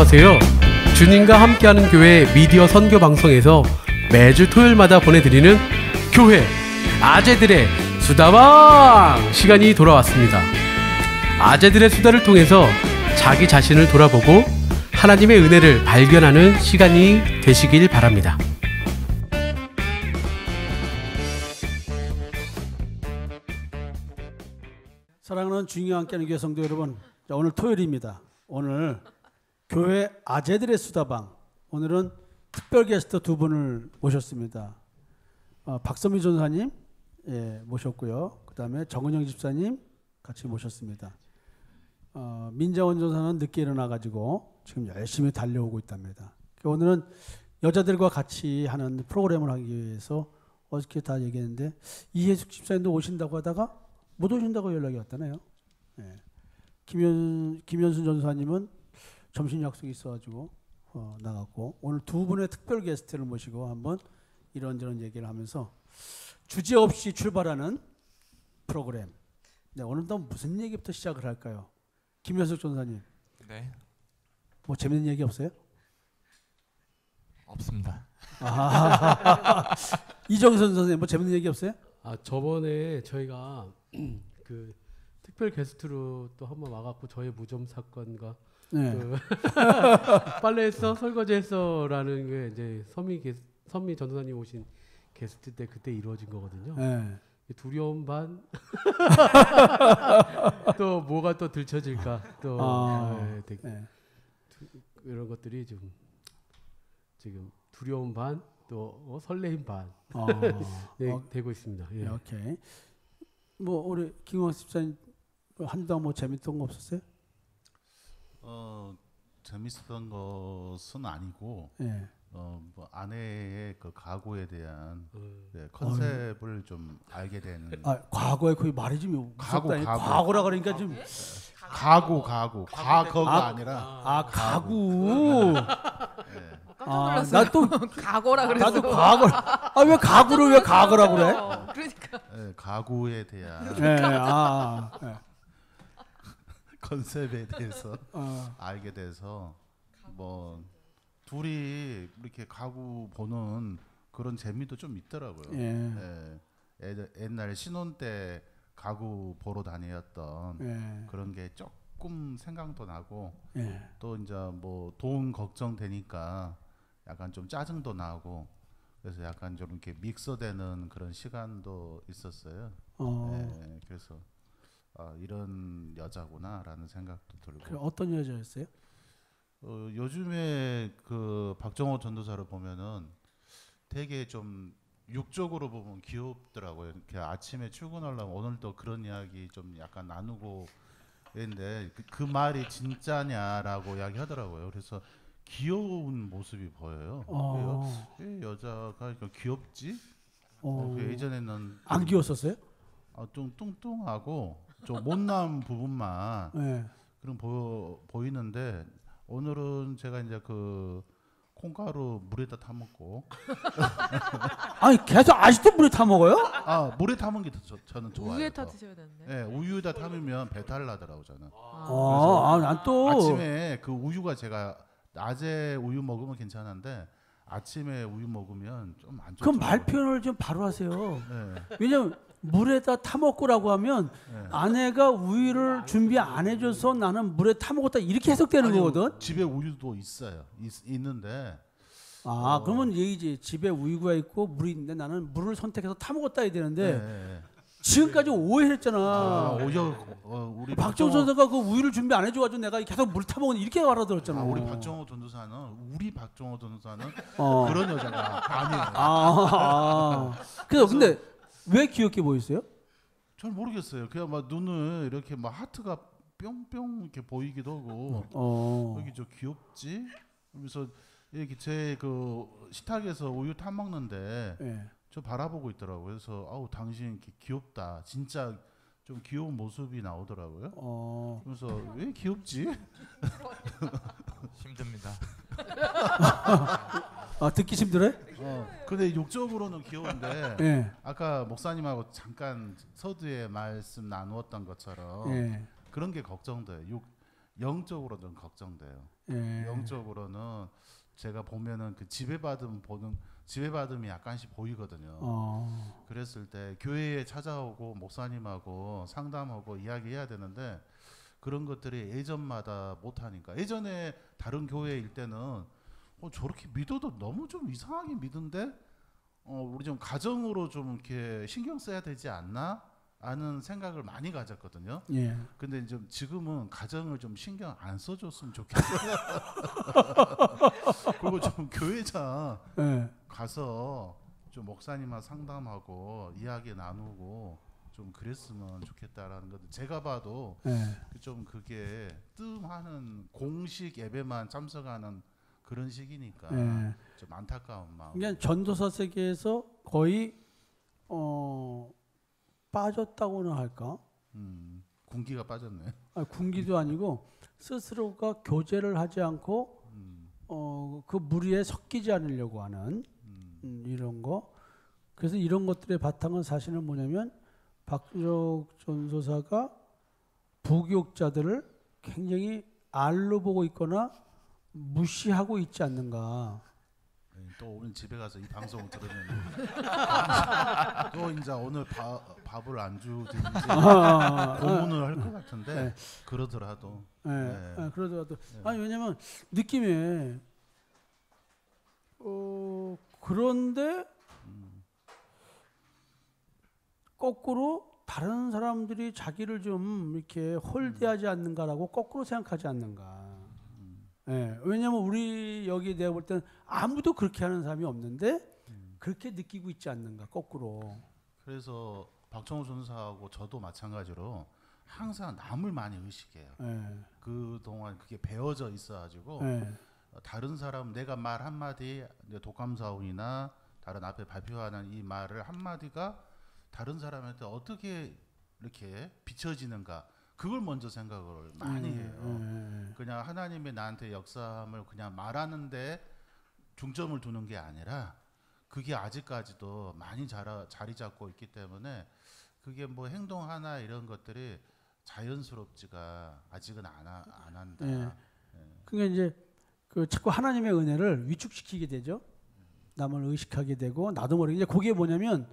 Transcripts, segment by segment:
안녕하세요. 주님과 함께하는 교회 미디어 선교 방송에서 매주 토요일마다 보내드리는 교회 아재들의 수다방 시간이 돌아왔습니다. 아재들의 수다를 통해서 자기 자신을 돌아보고 하나님의 은혜를 발견하는 시간이 되시길 바랍니다. 사랑하는 주님과 함께하는 교회 성도 여러분, 오늘 토요일입니다. 오늘 교회 아재들의 수다방, 오늘은 특별 게스트 두 분을 모셨습니다. 박선미 전사님 모셨고요. 그 다음에 정은영 집사님 같이 모셨습니다. 민자원 전사는 늦게 일어나가지고 지금 열심히 달려오고 있답니다. 오늘은 여자들과 같이 하는 프로그램을 하기 위해서 어저께 다 얘기했는데 이혜숙 집사님도 오신다고 하다가 못 오신다고 연락이 왔다네요. 김현순 전사님은 점심 약속이 있어가지고 나갔고, 오늘 두 분의 특별 게스트를 모시고 한번 이런저런 얘기를 하면서 주제 없이 출발하는 프로그램. 네, 오늘도 무슨 얘기부터 시작을 할까요? 김현숙 전사님. 네. 뭐 재밌는 얘기 없어요? 없습니다. 이정선 선생님 뭐 재밌는 얘기 없어요? 저번에 저희가 그 특별 게스트로 또 한번 와갖고 저의 무좀 사건과 그 빨래했어 설거지했어라는 게 이제 선미 전도사님 오신 게스트 때 그때 이루어진 거거든요. 두려움 반 또 뭐가 또 들춰질까 또 이런 것들이 좀 지금 두려움 반 또 설레임 반 되고 있습니다. 예. 오케이. 뭐 우리 김광 집사님 한당 뭐 재밌던 거 없었어요? 재밌었던 것은 아니고 뭐 아내의 그 가구에 대한 컨셉을 좀 알게 되는. 과거에 거의 말이 좀 과거라 그러니까 좀 과거가 아니라 가구. 깜짝 놀랐어요. 나 또 과거라 그랬어. 나도 과거. 왜 가구를 왜 과거라 그래? 그러니까. 가구에 대한 컨셉에 대해서 알게 돼서 뭐 둘이 이렇게 가구 보는 그런 재미도 좀 있더라고요. 옛날 신혼 때 가구 보러 다녔던 그런 게 조금 생각도 나고 또 이제 뭐 돈 걱정되니까 약간 좀 짜증도 나고 그래서 약간 좀 이렇게 믹서되는 그런 시간도 있었어요. 그래서 이런 여자구나라는 생각도 들고. 어떤 여자였어요? 요즘에 그 박정호 전도사를 보면은 되게 좀 육적으로 보면 귀엽더라고요. 이렇게 아침에 출근하려면 오늘도 그런 이야기 좀 약간 나누고 했는데 그 말이 진짜냐라고 이야기하더라고요. 그래서 귀여운 모습이 보여요. 왜 여자가 그러니까 귀엽지? 예전에는 안 귀여웠었어요? 좀 뚱뚱하고 좀 못난 부분만 그런 보이는데 오늘은 제가 이제 그 콩가루 물에다 타 먹고 아니 계속 아직도 물에 타 먹어요? 물에 타 먹는 게 저는 좋아요. 우유에 타 드셔야 되는데. 네, 우유에다 타면 배탈 나더라고 저는. 난 또 아침에 그 우유가 제가 낮에 우유 먹으면 괜찮은데 아침에 우유 먹으면 좀 안 좋죠. 그럼 말 표현을 좀 바로 하세요. 왜냐면 물에다 타 먹고라고 하면 아내가 우유를 준비 안 해줘서 나는 물에 타 먹었다 이렇게 해석되는 거거든. 집에 우유도 있어요. 있는데. 그러면 얘기지. 집에 우유가 있고 물이 있는데 나는 물을 선택해서 타 먹었다 해야 되는데 지금까지 오해했잖아. 우리 박정호 전도사가 그 우유를 준비 안 해줘가지고 내가 계속 물 타 먹은 이렇게 알아들었잖아. 우리 박정호 전도사는 그런 여자가 아니에요. 그래서 근데 왜 귀엽게 보였어요? 잘 모르겠어요. 그냥 막 눈을 이렇게 막 하트가 뿅뿅 이렇게 보이기도 하고 여기 저 귀엽지? 그래서 이렇게 제 그 식탁에서 우유 타 먹는데 저 바라보고 있더라고요. 그래서 당신 이렇게 귀엽다. 진짜 좀 귀여운 모습이 나오더라고요. 그래서 왜 귀엽지? 힘듭니다. 듣기 힘들어요? 근데 욕적으로는 귀여운데 아까 목사님하고 잠깐 서두에 말씀 나누었던 것처럼 그런 게 걱정돼요. 영적으로 좀 걱정돼요. 예. 영적으로는 제가 보면은 그 지배받음이 약간씩 보이거든요. 그랬을 때 교회에 찾아오고 목사님하고 상담하고 이야기해야 되는데 그런 것들이 예전마다 못하니까 예전에 다른 교회일 때는 저렇게 믿어도 너무 좀 이상하게 믿은데 우리 좀 가정으로 좀 이렇게 신경 써야 되지 않나? 하는 생각을 많이 가졌거든요. 예. 근데 좀 지금은 가정을 좀 신경 안 써줬으면 좋겠어요. 그리고 좀 교회장 예. 가서 좀 목사님과 상담하고 이야기 나누고 좀 그랬으면 좋겠다라는 것도 제가 봐도 예. 좀 그게 뜸하는 공식 예배만 참석하는 그런 시기니까 예. 좀 안타까운 마음. 그러니까 전도사 세계에서 거의 빠졌다고나 할까? 군기가 빠졌네. 군기도 아니고 스스로가 교제를 하지 않고 그 무리에 섞이지 않으려고 하는 이런 거. 그래서 이런 것들의 바탕은 사실은 뭐냐면 박주적 전도사가 부교육자들을 굉장히 알로 보고 있거나 무시하고 있지 않는가. 또 오늘 집에 가서 이 방송을 들으면 또 이제 오늘 밥을 안 주든지 고문을 할 것 같은데 네. 그러더라도 그러더라도 아니 왜냐면 느낌에 그런데 거꾸로 다른 사람들이 자기를 좀 이렇게 홀대하지 않는가라고 거꾸로 생각하지 않는가. 예, 왜냐면 우리 여기 내가 볼 때는 아무도 그렇게 하는 사람이 없는데 그렇게 느끼고 있지 않는가 거꾸로. 그래서 박정호 전사하고 저도 마찬가지로 항상 남을 많이 의식해요. 그동안 그게 배어져 있어가지고 다른 사람 내가 말 한마디 독감사원이나 다른 앞에 발표하는 이 말을 한마디가 다른 사람한테 어떻게 이렇게 비춰지는가 그걸 먼저 생각을 많이 해요. 그냥 하나님의 나한테 역사함을 그냥 말하는데 중점을 두는 게 아니라 그게 아직까지도 많이 자리 잡고 있기 때문에 그게 뭐 행동 하나 이런 것들이 자연스럽지가 아직은 안 한다. 그러니까 이제 그 자꾸 하나님의 은혜를 위축시키게 되죠. 남을 의식하게 되고 나도 모르게 이제 그게 뭐냐면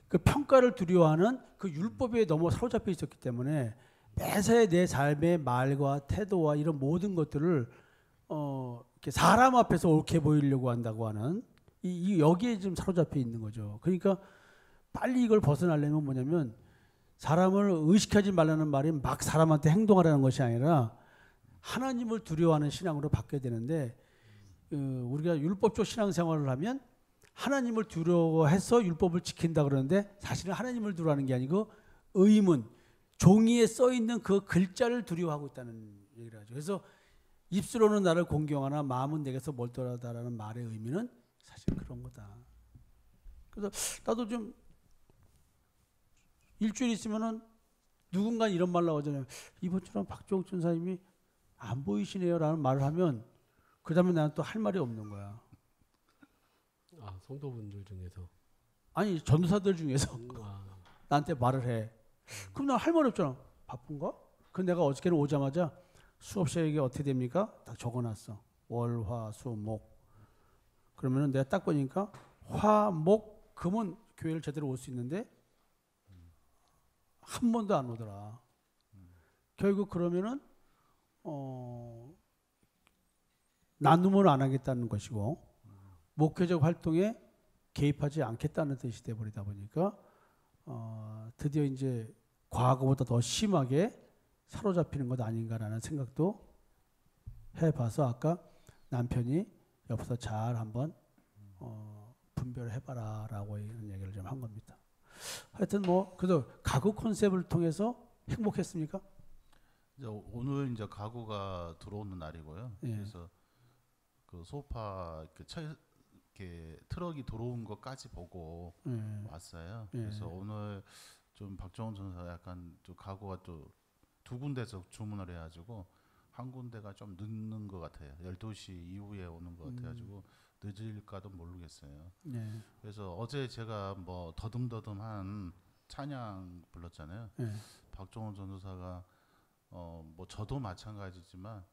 그 평가를 두려워하는 그 율법에 너무 사로잡혀 있었기 때문에 매사에 내 삶의 말과 태도와 이런 모든 것들을 이렇게 사람 앞에서 옳게 보이려고 한다고 하는 이 여기에 좀 사로잡혀 있는 거죠. 그러니까 빨리 이걸 벗어나려면 뭐냐면 사람을 의식하지 말라는 말이 막 사람한테 행동하라는 것이 아니라 하나님을 두려워하는 신앙으로 바뀌어야 되는데 우리가 율법적 신앙생활을 하면 하나님을 두려워해서 율법을 지킨다 그러는데 사실은 하나님을 두려워하는 게 아니고 의문, 종이에 써 있는 그 글자를 두려워하고 있다는 얘기를 하죠. 그래서 입술로는 나를 공경하나 마음은 내게서 멀더라다라는 말의 의미는 사실 그런 거다. 그래서 나도 좀 일주일 있으면은 누군가 이런 말 나오잖아요. 이번처럼 박종욱 전사님이 안 보이시네요라는 말을 하면 그 다음에 나는 또 할 말이 없는 거야. 아, 성도분들 중에서 아니 전도사들 중에서 아. 나한테 말을 해. 그럼 나 할 말이 없잖아. 바쁜가? 그 내가 어저께는 오자마자 수업 시간이 어떻게 됩니까? 다 적어놨어. 월, 화, 수, 목. 그러면은 내가 딱 보니까 화, 목, 금은 교회를 제대로 올 수 있는데 한 번도 안 오더라. 결국 그러면은 나눔을 안 하겠다는 것이고 목회적 활동에 개입하지 않겠다는 뜻이 돼버리다 보니까 드디어 이제 과거보다 더 심하게 사로잡히는 것 아닌가라는 생각도 해봐서 아까 남편이 옆에서 잘 한번 분별해봐라라고 이런 얘기를 좀 한 겁니다. 하여튼 뭐 그래도 가구 컨셉을 통해서 행복했습니까? 이제 오늘 이제 가구가 들어오는 날이고요. 예. 그래서 그 소파 이렇게 트럭이 들어온 것까지 보고 왔어요. 예. 그래서 오늘 좀 박정훈 전사 약간 좀 가구가 또 두 군데서 주문을 해가지고 한 군데가 좀 늦는 것 같아요. 12시 이후에 오는 것 같아가지고 늦을까도 모르겠어요. 예. 그래서 어제 제가 뭐 더듬더듬한 찬양 불렀잖아요. 예. 박정훈 전도사가 뭐 저도 마찬가지지만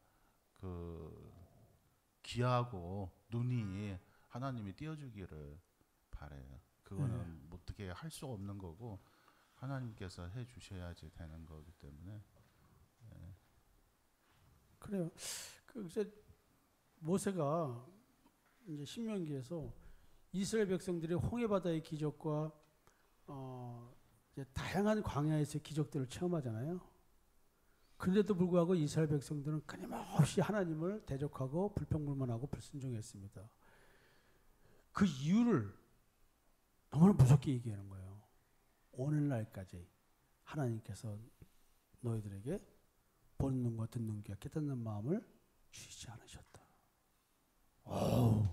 그 귀하고 눈이 하나님이 띄워주기를 바래요. 그거는 뭐 어떻게 할 수 없는 거고 하나님께서 해주셔야지 되는 거기 때문에. 그래요. 그 이제 모세가 이제 신명기에서 이스라엘 백성들이 홍해 바다의 기적과 이제 다양한 광야에서의 기적들을 체험하잖아요. 그런데도 불구하고 이스라엘 백성들은 끊임없이 하나님을 대적하고 불평불만하고 불순종했습니다. 그 이유를 너무나 무섭게 얘기하는 거예요. 오늘날까지 하나님께서 너희들에게 보는 눈과 듣는 귀와 깨닫는 마음을 주시지 않으셨다. 오,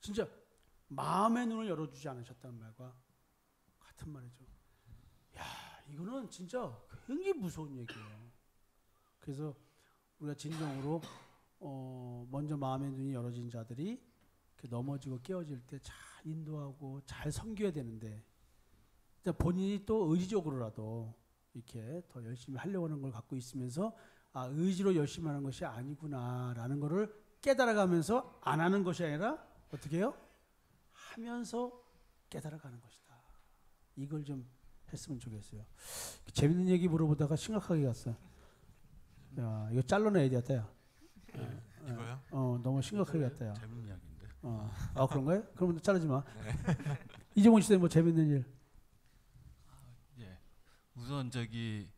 진짜 마음의 눈을 열어주지 않으셨다는 말과 같은 말이죠. 야, 이거는 진짜 굉장히 무서운 얘기예요. 그래서 우리가 진정으로 먼저 마음의 눈이 열어진 자들이 넘어지고 깨어질 때 잘 인도하고 잘 섬겨야 되는데 본인이 또 의지적으로라도 이렇게 더 열심히 하려고 하는 걸 갖고 있으면서 아, 의지로 열심히 하는 것이 아니구나라는 거를 깨달아가면서 안 하는 것이 아니라 어떻게 해요? 하면서 깨달아가는 것이다. 이걸 좀 했으면 좋겠어요. 재밌는 얘기 물어보다가 심각하게 갔어. 야, 이거 잘라내야 되겠다. 야. 이거요? 너무 심각하게 갔다. 야. 재밌는 이야기인데. 아, 그런가요? 그러면 자르지 마. 이종훈 씨는 뭐 재밌는 일? 예. 우선 저기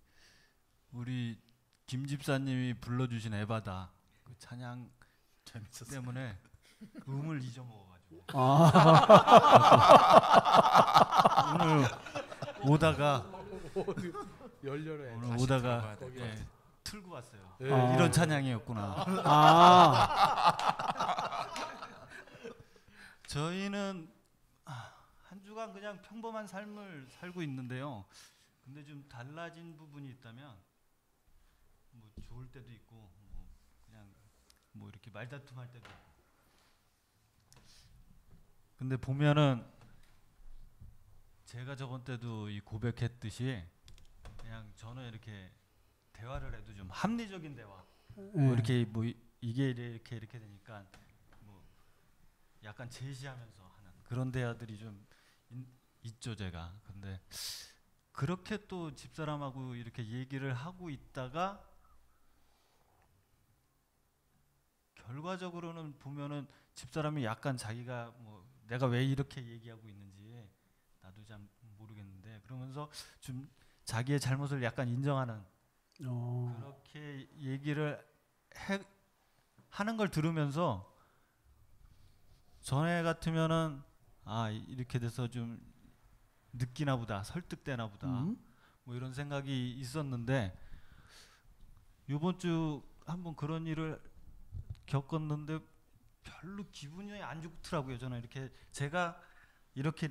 우리 김 집사님이 불러주신 에바다 그 찬양 재밌었어요. 때문에 음을 잊어먹어가지고 오늘 오다가 열렬해. 오늘 오다가 거기 예, 틀고 왔어요. 예. 이런 찬양이었구나. 저희는 한 주간 그냥 평범한 삶을 살고 있는데요. 근데 좀 달라진 부분이 있다면 뭐 좋을 때도 있고 뭐 그냥 뭐 이렇게 말다툼할 때도 있고. 근데 보면은 제가 저번 때도 이 고백했듯이 그냥 저는 이렇게 대화를 해도 좀 합리적인 대화 뭐 이렇게 뭐 이게 이렇게 되니까 뭐 약간 제시하면서 하는 그런 대화들이 좀 있죠 제가. 근데 그렇게 또 집사람하고 이렇게 얘기를 하고 있다가 결과적으로는 보면은 집사람이 약간 자기가 뭐 내가 왜 이렇게 얘기하고 있는지 나도 잘 모르겠는데 그러면서 좀 자기의 잘못을 약간 인정하는 그렇게 얘기를 하는 걸 들으면서 전에 같으면은 아 이렇게 돼서 좀 느끼나 보다 설득되나 보다 뭐 이런 생각이 있었는데 요번 주 한번 그런 일을 겪었는데 별로 기분이 안 좋더라고요. 저는 이렇게 제가 이렇게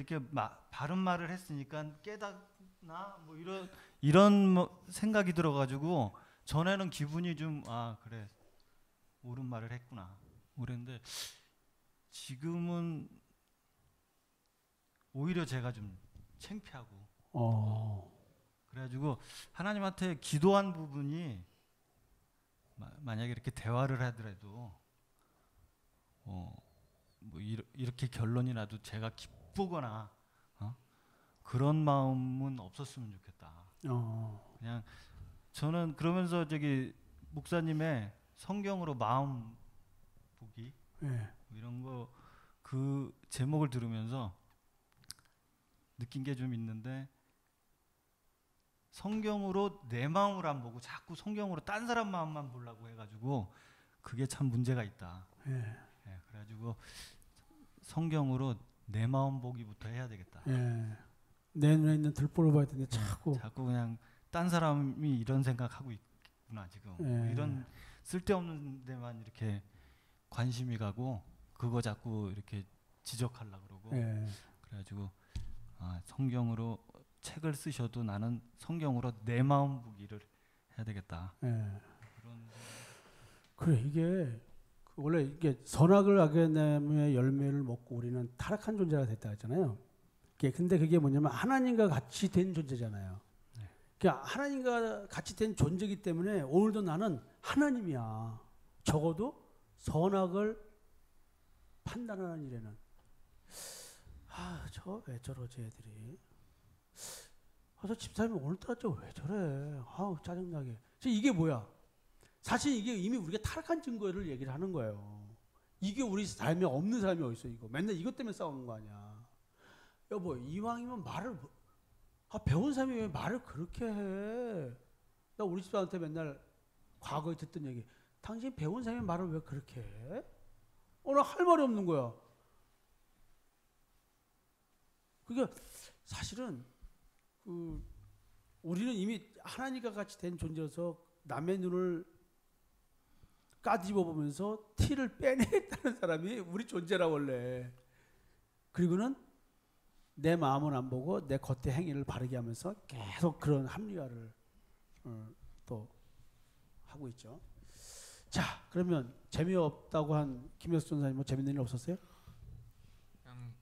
바른 말을 했으니까 깨닫나 뭐 이런 뭐 생각이 들어가지고 전에는 기분이 좀 아 그래 옳은 말을 했구나 그랬는데 지금은 오히려 제가 좀 창피하고 그래가지고 하나님한테 기도한 부분이 만약에 이렇게 대화를 하더라도 뭐 이렇게 결론이 나도 제가 기쁘거나 그런 마음은 없었으면 좋겠다. 그냥 저는 그러면서 저기 목사님의 성경으로 마음 보기 이런 거 그 제목을 들으면서 느낀 게 좀 있는데 성경으로 내 마음을 안 보고 자꾸 성경으로 딴 사람 마음만 보려고 해가지고 그게 참 문제가 있다. 예, 그래가지고 성경으로 내 마음 보기부터 해야 되겠다. 내 눈에 있는 들보를 봐야 되는데 자꾸 그냥 딴 사람이 이런 생각하고 있구나 지금 뭐 이런 쓸데없는 데만 이렇게 관심이 가고 그거 자꾸 이렇게 지적하려고 그러고 그래가지고 성경으로 책을 쓰셔도 나는 성경으로 내 마음 보기를 해야 되겠다. 그래 이게 원래 이게 선악을 하게 되면 열매를 먹고 우리는 타락한 존재가 됐다 했잖아요. 근데 그게 뭐냐면 하나님과 같이 된 존재잖아요. 그냥 하나님과 같이 된 존재이기 때문에 오늘도 나는 하나님이야. 적어도 선악을 판단하는 일에는. 저 왜 저러지 애들이. 저 집사람이 오늘따라 왜 저래. 짜증나게. 이게 뭐야. 사실 이게 이미 우리가 타락한 증거를 얘기를 하는 거예요. 이게 우리 삶에 없는 사람이 어딨어 이거. 맨날 이것 때문에 싸우는 거 아니야. 여보 이왕이면 말을 배운 사람이 왜 말을 그렇게 해. 나 우리 집사한테 맨날 과거에 듣던 얘기. 당신 배운 사람이 말을 왜 그렇게 해? 나 할 말이 없는 거야. 그게 사실은 우리는 이미 하나님과 같이 된 존재여서 남의 눈을 까뒤집어 보면서 티를 빼내겠다는 사람이 우리 존재라 원래. 그리고는 내 마음은 안 보고 내 겉의 행위를 바르게 하면서 계속 그런 합리화를 또 하고 있죠. 자, 그러면 재미없다고 한 김혁수 전사님 뭐 재밌는 일 없었어요? 그냥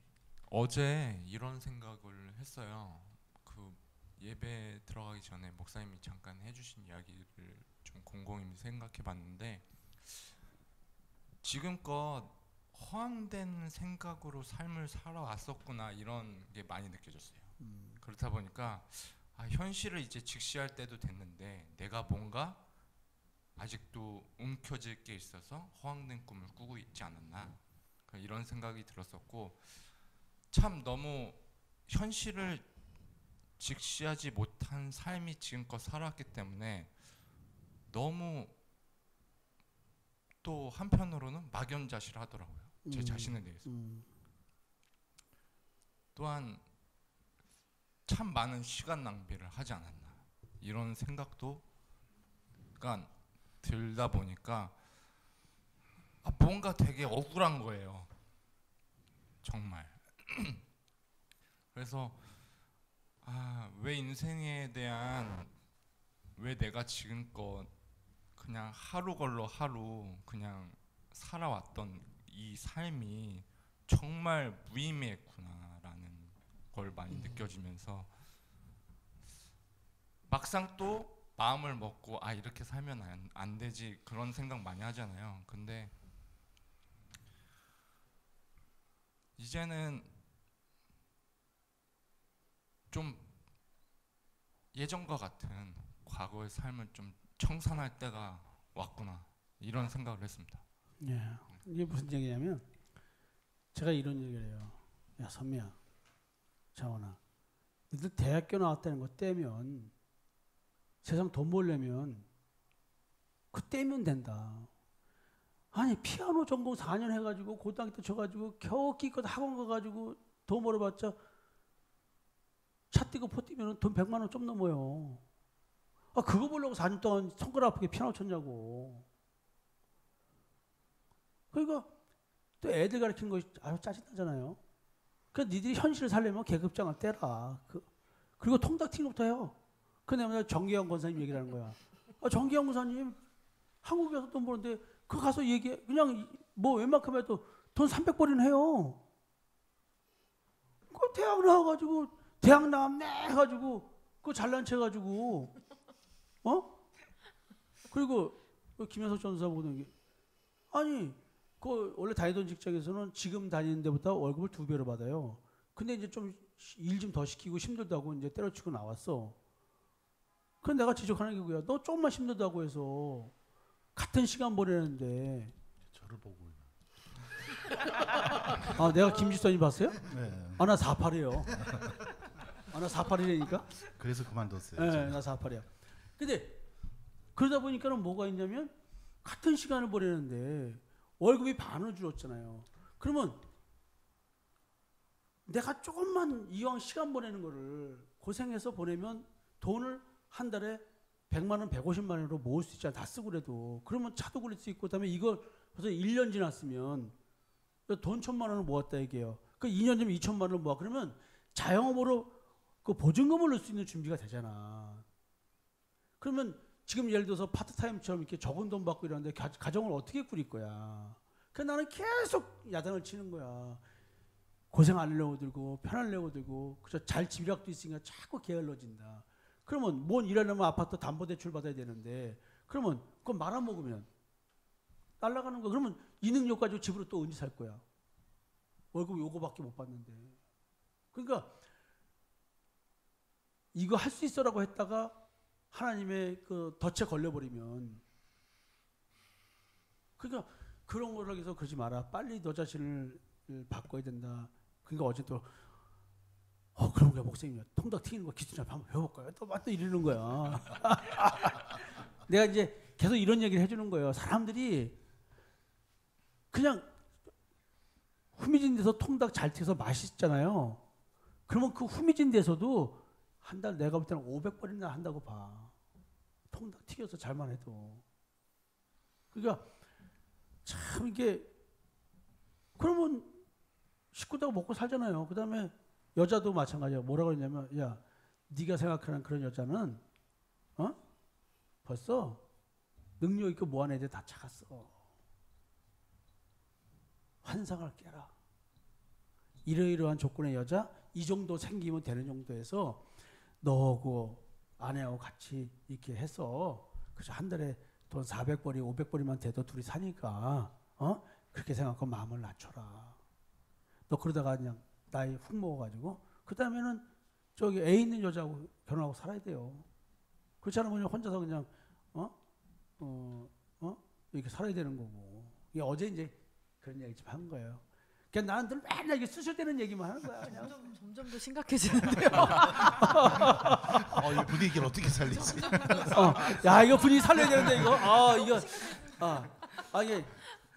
어제 이런 생각을 했어요. 그 예배 들어가기 전에 목사님이 잠깐 해주신 이야기를 좀 곰곰이 생각해봤는데 지금껏 허황된 생각으로 삶을 살아왔었구나 이런 게 많이 느껴졌어요. 그렇다 보니까 현실을 이제 직시할 때도 됐는데 내가 뭔가 아직도 움켜질 게 있어서 허황된 꿈을 꾸고 있지 않았나 이런 생각이 들었었고 참 너무 현실을 직시하지 못한 삶이 지금껏 살았기 때문에 너무 또 한편으로는 막연자실하더라고요. 제 자신에 대해서. 또한 참 많은 시간 낭비를 하지 않았나 이런 생각도 그러니까 들다 보니까 뭔가 되게 억울한 거예요. 정말. 그래서 왜 인생에 대한 왜 내가 지금껏 그냥 하루 걸러 하루 그냥 살아왔던 이 삶이 정말 무의미했구나라는 걸 많이 느껴지면서 막상 또 마음을 먹고 이렇게 살면 안 되지 그런 생각 많이 하잖아요. 근데 이제는 좀 예전과 같은 과거의 삶을 좀 청산할 때가 왔구나 이런 생각을 했습니다. 예. 이게 무슨 얘기냐면 제가 이런 얘기를 해요. 야 선미야, 자원아, 너희들 대학교 나왔다는 거 떼면 세상 돈 벌려면 그 떼면 된다. 아니 피아노 전공 4년 해가지고 고등학교 때 쳐가지고 겨우 기껏 학원 가가지고 돈 벌어봤자 차 뛰고 포 뛰면 돈 100만 원 좀 넘어요. 그거 보려고 4년 동안 손가락 아프게 피아노 쳤냐고. 그러니까 또 애들 가르치는 거 아주 짜증나잖아요. 그러니까 니들이 현실을 살려면 계급장을 떼라. 그리고 통닭 튀는 것부터 해요. 근데 내가 정기영 권사님 얘기를 하는 거야. 정기영 권사님 한국에서 돈 버는데 그 가서 얘기해. 그냥 뭐 웬만큼 해도 돈 300벌이는 해요. 그 대학 나와가지고 대학 나왔네 해가지고 그거 잘난 체 해가지고 그리고 김현석 전사 보는 게 아니 그 원래 다니던 직장에서는 지금 다니는 데보다 월급을 2배로 받아요. 근데 이제 좀 일 좀 더 시키고 힘들다고 이제 때려치고 나왔어. 그럼 내가 지적하는 게 뭐야? 너 조금만 힘들다고 해서 같은 시간 보내는데 저를 보고 내가 김지선이 봤어요? 네. 나 48이에요. 나 48이라니까? 그래서 그만뒀어요. 네, 나 48이야. 근데 그러다 보니까는 뭐가 있냐면 같은 시간을 보내는데 월급이 반으로 줄었잖아요. 그러면 내가 조금만 이왕 시간 보내는 거를 고생해서 보내면 돈을 한 달에 100만 원, 150만 원으로 모을 수 있잖아. 다 쓰고 그래도. 그러면 차도 굴릴 수 있고 그다음에 이거 벌써 1년 지났으면 돈 1,000만 원을 모았다 얘기해요. 그 2년 전에 2,000만 원을 모아. 그러면 자영업으로 그 보증금을 넣을 수 있는 준비가 되잖아. 그러면 지금 예를 들어서 파트타임처럼 이렇게 적은 돈 받고 이러는데 가정을 어떻게 꾸릴 거야. 그래서 나는 계속 야단을 치는 거야. 고생 안 하려고 들고 편하려고 들고 그저 잘 집약도 있으니까 자꾸 게을러진다. 그러면 뭔 일하려면 아파트 담보대출 받아야 되는데 그러면 그거 말아먹으면 날아가는 거. 그러면 이 능력 가지고 집으로 또 언제 살 거야? 월급 요거밖에 못 받는데. 그러니까 이거 할 수 있어라고 했다가 하나님의 그 덫에 걸려버리면, 그러니까 그런 거를 해서 그러지 마라. 빨리 너 자신을 바꿔야 된다. 그러니까 어제 또 그럼 우리가 목사님 통닭 튀기는 거 기술 좀 한번 배워볼까요? 또 이러는 거야. 내가 이제 계속 이런 얘기를 해주는 거예요. 사람들이 그냥 후미진 데서 통닭 잘 튀겨서 맛있잖아요. 그러면 그 후미진 데서도 한 달 내가 볼 때는 500번이나 한다고 봐. 통닭 튀겨서 잘만 해도. 그러니까 참 이게, 그러면 식구다가 먹고 살잖아요. 그 다음에 여자도 마찬가지야. 뭐라고 그러냐면, 야, 네가 생각하는 그런 여자는 벌써 능력 있고 뭐한 애들 다 작았어. 환상을 깨라. 이러이러한 조건의 여자 이 정도 생기면 되는 정도에서 너하고 아내하고 같이 이렇게 해서 그래서 한 달에 돈 400벌이 500벌이만 돼도 둘이 사니까 그렇게 생각하고 마음을 낮춰라. 너 그러다가 그냥 나이 훅 먹어가지고 그 다음에는 저기 애 있는 여자하고 결혼하고 살아야 돼요. 그렇지 않으면 그냥 혼자서 그냥 이렇게 살아야 되는 거고. 이게 어제 이제 그런 얘기 좀 한 거예요. 그냥 나한테 맨날 이게 수술되는 얘기만 하는 거야. 그냥. 점점 더 심각해지는데요. 이 분위기를 어떻게 살리지? 야, 이거 분위기 살려야 되는데 이거. 이게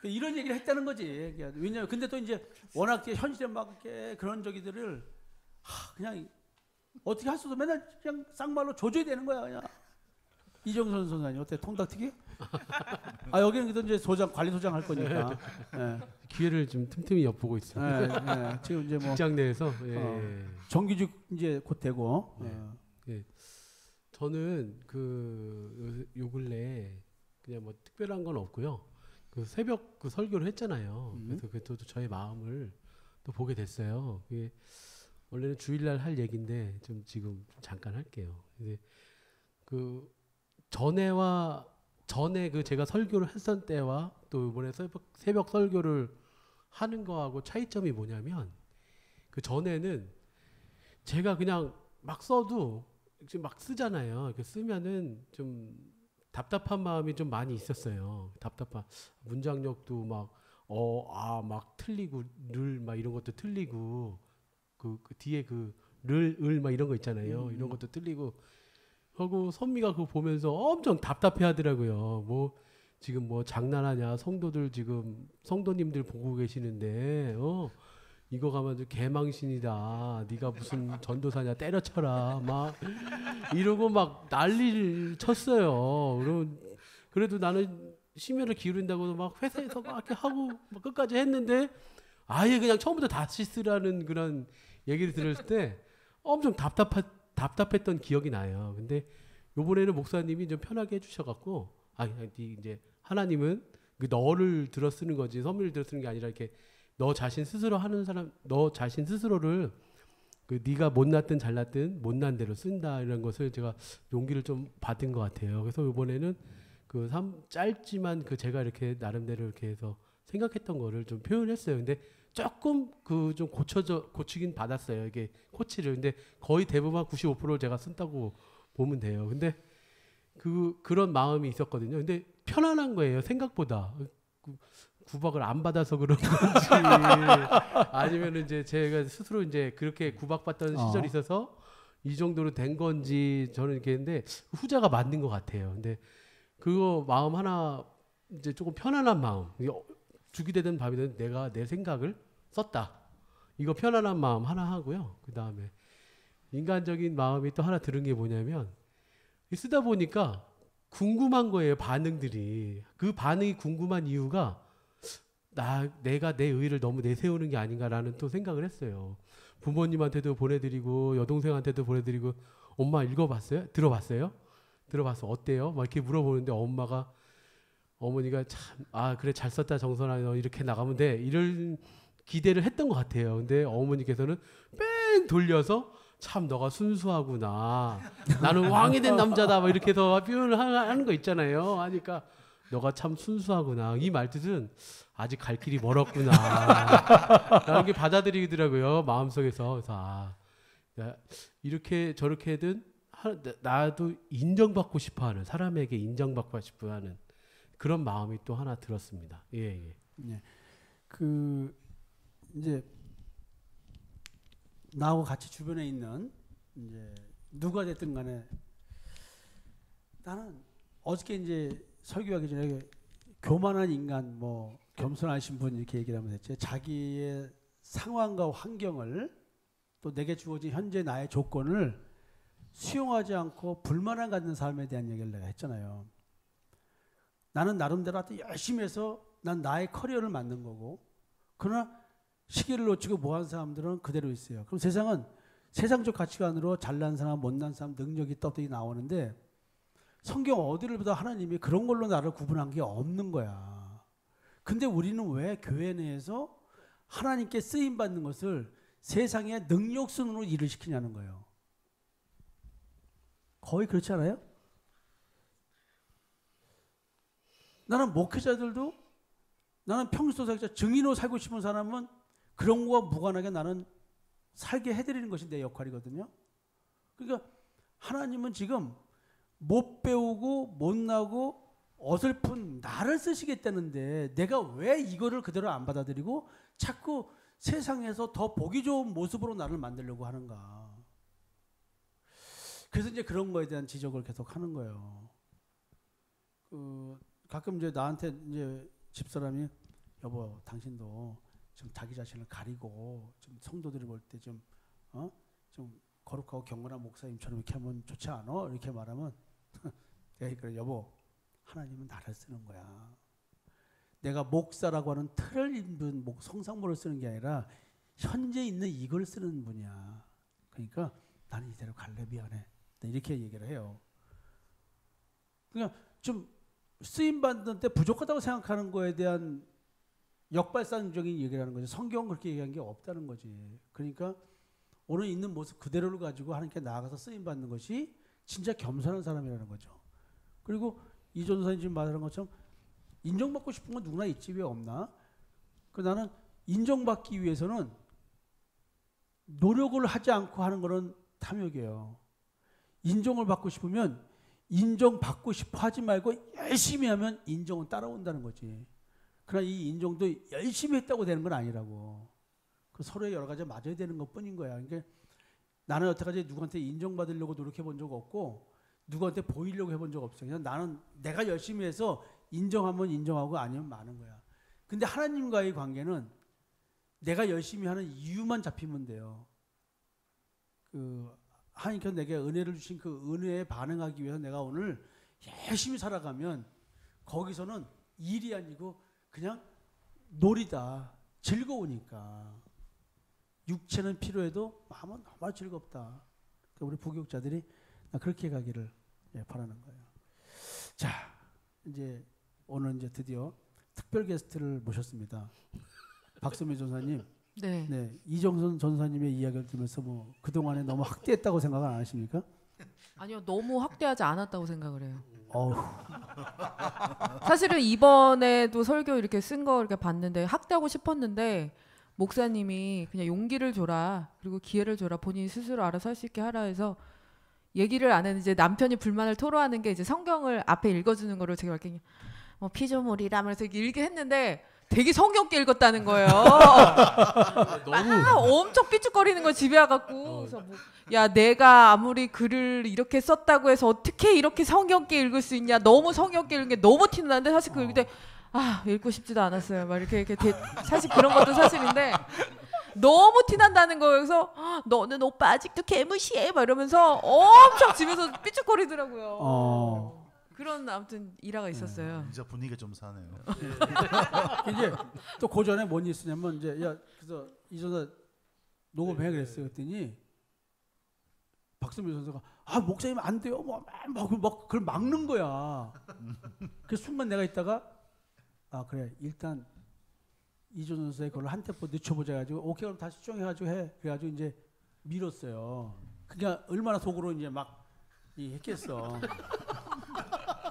이런 얘기를 했다는 거지. 왜냐면 근데 또 이제 워낙 현실에 맞게 그런 저기들을 그냥 어떻게 할 수도 맨날 그냥 쌍말로 조져야 되는 거야 그냥. 이정선 선생님 어때? 통닭튀기? 여기는 또 이제 관리소장 할 거니까. 예. 기회를 좀 틈틈이 엿보고 있어요. 예. 지금 이제 뭐 직장 내에서 정규직 이제 곧 되고. 저는 요 근래 그냥 뭐 특별한 건 없고요. 그 새벽 그 설교를 했잖아요. 그래서 그것도 저의 마음을 또 보게 됐어요. 그게 원래는 주일날 할 얘기인데 좀 지금 잠깐 할게요. 근데 그 전에 그 제가 설교를 했던 때와 또 이번에 새벽 설교를 하는 거하고 차이점이 뭐냐면, 그 전에는 제가 그냥 막 써도 지금 막 쓰잖아요. 이렇게 쓰면은 좀 답답한 마음이 좀 많이 있었어요. 답답한 문장력도 막 막 틀리고 를 막 이런 것도 틀리고 그 뒤에 그 을 막 이런 거 있잖아요. 이런 것도 틀리고 하고 선미가 그거 보면서 엄청 답답해 하더라고요. 뭐 지금 뭐 장난하냐, 성도들 지금 성도님들 보고 계시는데 이거 가면 개망신이다. 네가 무슨 전도사냐, 때려쳐라. 막 이러고 막 난리를 쳤어요. 그래도 나는 심혈을 기울인다고 막 회사에서 막 이렇게 하고 막 끝까지 했는데 아예 그냥 처음부터 다시 쓰라는 그런 얘기를 들었을 때 엄청 답답했던 기억이 나요. 근데 요번에는 목사님이 좀 편하게 해주셔갖고 이제 하나님은 그 너를 들어 쓰는 거지 선미를 들어 쓰는 게 아니라 이렇게 너 자신 스스로 하는 사람, 너 자신 스스로를 그 네가 못났든 잘났든 못난 대로 쓴다 이런 것을 제가 용기를 좀 받은 것 같아요. 그래서 이번에는 그 짧지만 그 제가 이렇게 나름대로 이렇게 해서 생각했던 거를 좀 표현했어요. 근데 조금 좀 고치긴 받았어요. 이게 코치를. 근데 거의 대부분 95%를 제가 쓴다고 보면 돼요. 근데 그런 마음이 있었거든요. 근데 편안한 거예요. 생각보다. 구박을 안 받아서 그런 건지 아니면 이제 제가 스스로 이제 그렇게 구박받던 시절이 있어서 이 정도로 된 건지 저는 이렇게 했는데 후자가 맞는 것 같아요. 근데 그거 마음 하나 이제 조금 편안한 마음. 죽이 되든 밥이 되든 내가 내 생각을 썼다. 이거 편안한 마음 하나 하고요. 그 다음에 인간적인 마음이 또 하나 들은 게 뭐냐면 쓰다 보니까 궁금한 거예요. 반응들이. 그 반응이 궁금한 이유가 내가 내 의의를 너무 내세우는 게 아닌가라는 또 생각을 했어요. 부모님한테도 보내드리고 여동생한테도 보내드리고 엄마 읽어봤어요? 들어봤어요? 들어봤어. 어때요? 막 이렇게 물어보는데 어머니가 참 그래 잘 썼다 정선아 너 이렇게 나가면 돼 이런 기대를 했던 것 같아요. 근데 어머니께서는 뺑 돌려서 참 너가 순수하구나. 나는 왕이 된 남자다. 뭐 이렇게 더 표현을 하는 거 있잖아요. 하니까 너가 참 순수하구나. 이 말뜻은 아직 갈 길이 멀었구나. 라는 게 받아들이더라고요. 마음속에서. 그래서 이렇게 저렇게든 나도 인정받고 싶어하는, 사람에게 인정받고 싶어하는 그런 마음이 또 하나 들었습니다. 예. 네. 그 이제 나하고 같이 주변에 있는 이제 누가 됐든 간에 나는 어저께 이제 설교하기 전에 교만한 인간, 뭐 겸손하신 분 이렇게 얘기를 하면서 했죠. 자기의 상황과 환경을 또 내게 주어진 현재 나의 조건을 수용하지 않고 불만을 갖는 삶에 대한 얘기를 내가 했잖아요. 나는 나름대로 하여튼 열심히 해서 난 나의 커리어를 만든 거고, 그러나 시기를 놓치고 뭐하는 사람들은 그대로 있어요. 그럼 세상은 세상적 가치관으로 잘난 사람, 못난 사람, 능력이 떠들이 나오는데 성경 어디를 보다 하나님이 그런 걸로 나를 구분한 게 없는 거야. 근데 우리는 왜 교회 내에서 하나님께 쓰임받는 것을 세상의 능력순으로 일을 시키냐는 거예요. 거의 그렇지 않아요? 나는 목회자들도, 나는 평소사역자 증인으로 살고 싶은 사람은 그런 거와 무관하게 나는 살게 해드리는 것이 내 역할이거든요. 그러니까 하나님은 지금 못 배우고 못나고 어설픈 나를 쓰시겠다는데 내가 왜 이거를 그대로 안 받아들이고 자꾸 세상에서 더 보기 좋은 모습으로 나를 만들려고 하는가. 그래서 이제 그런 거에 대한 지적을 계속 하는 거예요. 가끔 이제 나한테 이제 집사람이 여보 당신도 좀 자기 자신을 가리고 좀 성도들이 볼 때 좀 좀 거룩하고 경건한 목사님처럼 이렇게 하면 좋지 않아? 이렇게 말하면 그래 여보 하나님은 나를 쓰는 거야. 내가 목사라고 하는 틀을 입은 성상모를 쓰는 게 아니라 현재 있는 이걸 쓰는 분이야. 그러니까 나는 이대로 갈래 미안해. 이렇게 얘기를 해요. 그냥 좀 쓰임 받는 때 부족하다고 생각하는 거에 대한 역발상적인 얘기를 하는 거죠. 성경은 그렇게 얘기한 게 없다는 거지. 그러니까 오늘 있는 모습 그대로를 가지고 하나님께 나아가서 쓰임 받는 것이 진짜 겸손한 사람이라는 거죠. 그리고 이 전도사님 지금 말하는 것처럼 인정받고 싶은 건 누구나 있지 왜 없나? 나는 인정받기 위해서는 노력을 하지 않고 하는 거는 탐욕이에요. 인정을 받고 싶으면 인정받고 싶어 하지 말고 열심히 하면 인정은 따라온다는 거지. 그러나 이 인정도 열심히 했다고 되는 건 아니라고. 서로의 여러 가지 맞아야 되는 것 뿐인 거야. 그러니까 나는 여태까지 누구한테 인정받으려고 노력해 본 적 없고 누구한테 보이려고 해본 적 없어요. 그냥 나는 내가 열심히 해서 인정하면 인정하고 아니면 마는 거야. 근데 하나님과의 관계는 내가 열심히 하는 이유만 잡히면 돼요. 하나님께서 내게 은혜를 주신 그 은혜에 반응하기 위해서 내가 오늘 열심히 살아가면 거기서는 일이 아니고 그냥 놀이다. 즐거우니까. 육체는 필요해도 마음은 너무 즐겁다. 우리 부교육자들이 그렇게 가기를 바라는 거예요. 자, 이제 오늘 이제 드디어 특별 게스트를 모셨습니다. 박소미 전사님. 네. 이정선 전사님의 이야기를 들으면서 뭐 그동안에 너무 학대했다고 생각은 안 하십니까? 아니요, 너무 확대하지 않았다고 생각을 해요. 사실은 이번에도 설교 이렇게 쓴 거 이렇게 봤는데 학대하고 싶었는데 목사님이 그냥 용기를 줘라, 그리고 기회를 줘라, 본인이 스스로 알아서 할 수 있게 하라 해서 얘기를 안 했는데 이제 남편이 불만을 토로하는 게 이제 성경을 앞에 읽어주는 거를 제가 이렇게 피조물이라 하면서 읽게 했는데 되게 성경께 읽었다는 거예요. 엄청 삐죽거리는 거 집에 와갖고 그래서 야 내가 아무리 글을 이렇게 썼다고 해서 어떻게 이렇게 성경께 읽을 수 있냐, 너무 성경께 읽는 게 너무 티나는데 사실 그 읽을 때 읽고 싶지도 않았어요. 막 이렇게 사실 그런 것도 사실인데 너무 티난다는 거예요. 그래서 너는 오빠 아직도 개무시해 막 이러면서 엄청 집에서 삐죽거리더라고요. 그런 아무튼 일화가 있었어요. 이제 분위기가 좀 사네요. 이게 또 그 전에 뭔 일이 있었냐면 이제 그래서 이전에 녹음해 그랬어요. 그랬더니 박선미 선수가 목사님 안 돼요. 막 그걸 막는 거야. 그 순간 내가 있다가 그래 일단 이전 선수의 그걸 한 템포 늦춰보자 해가지고 오케이 그럼 다시 수정해가지고 해. 그래가지고 이제 밀었어요. 그러니까 얼마나 속으로 이제 막 했겠어.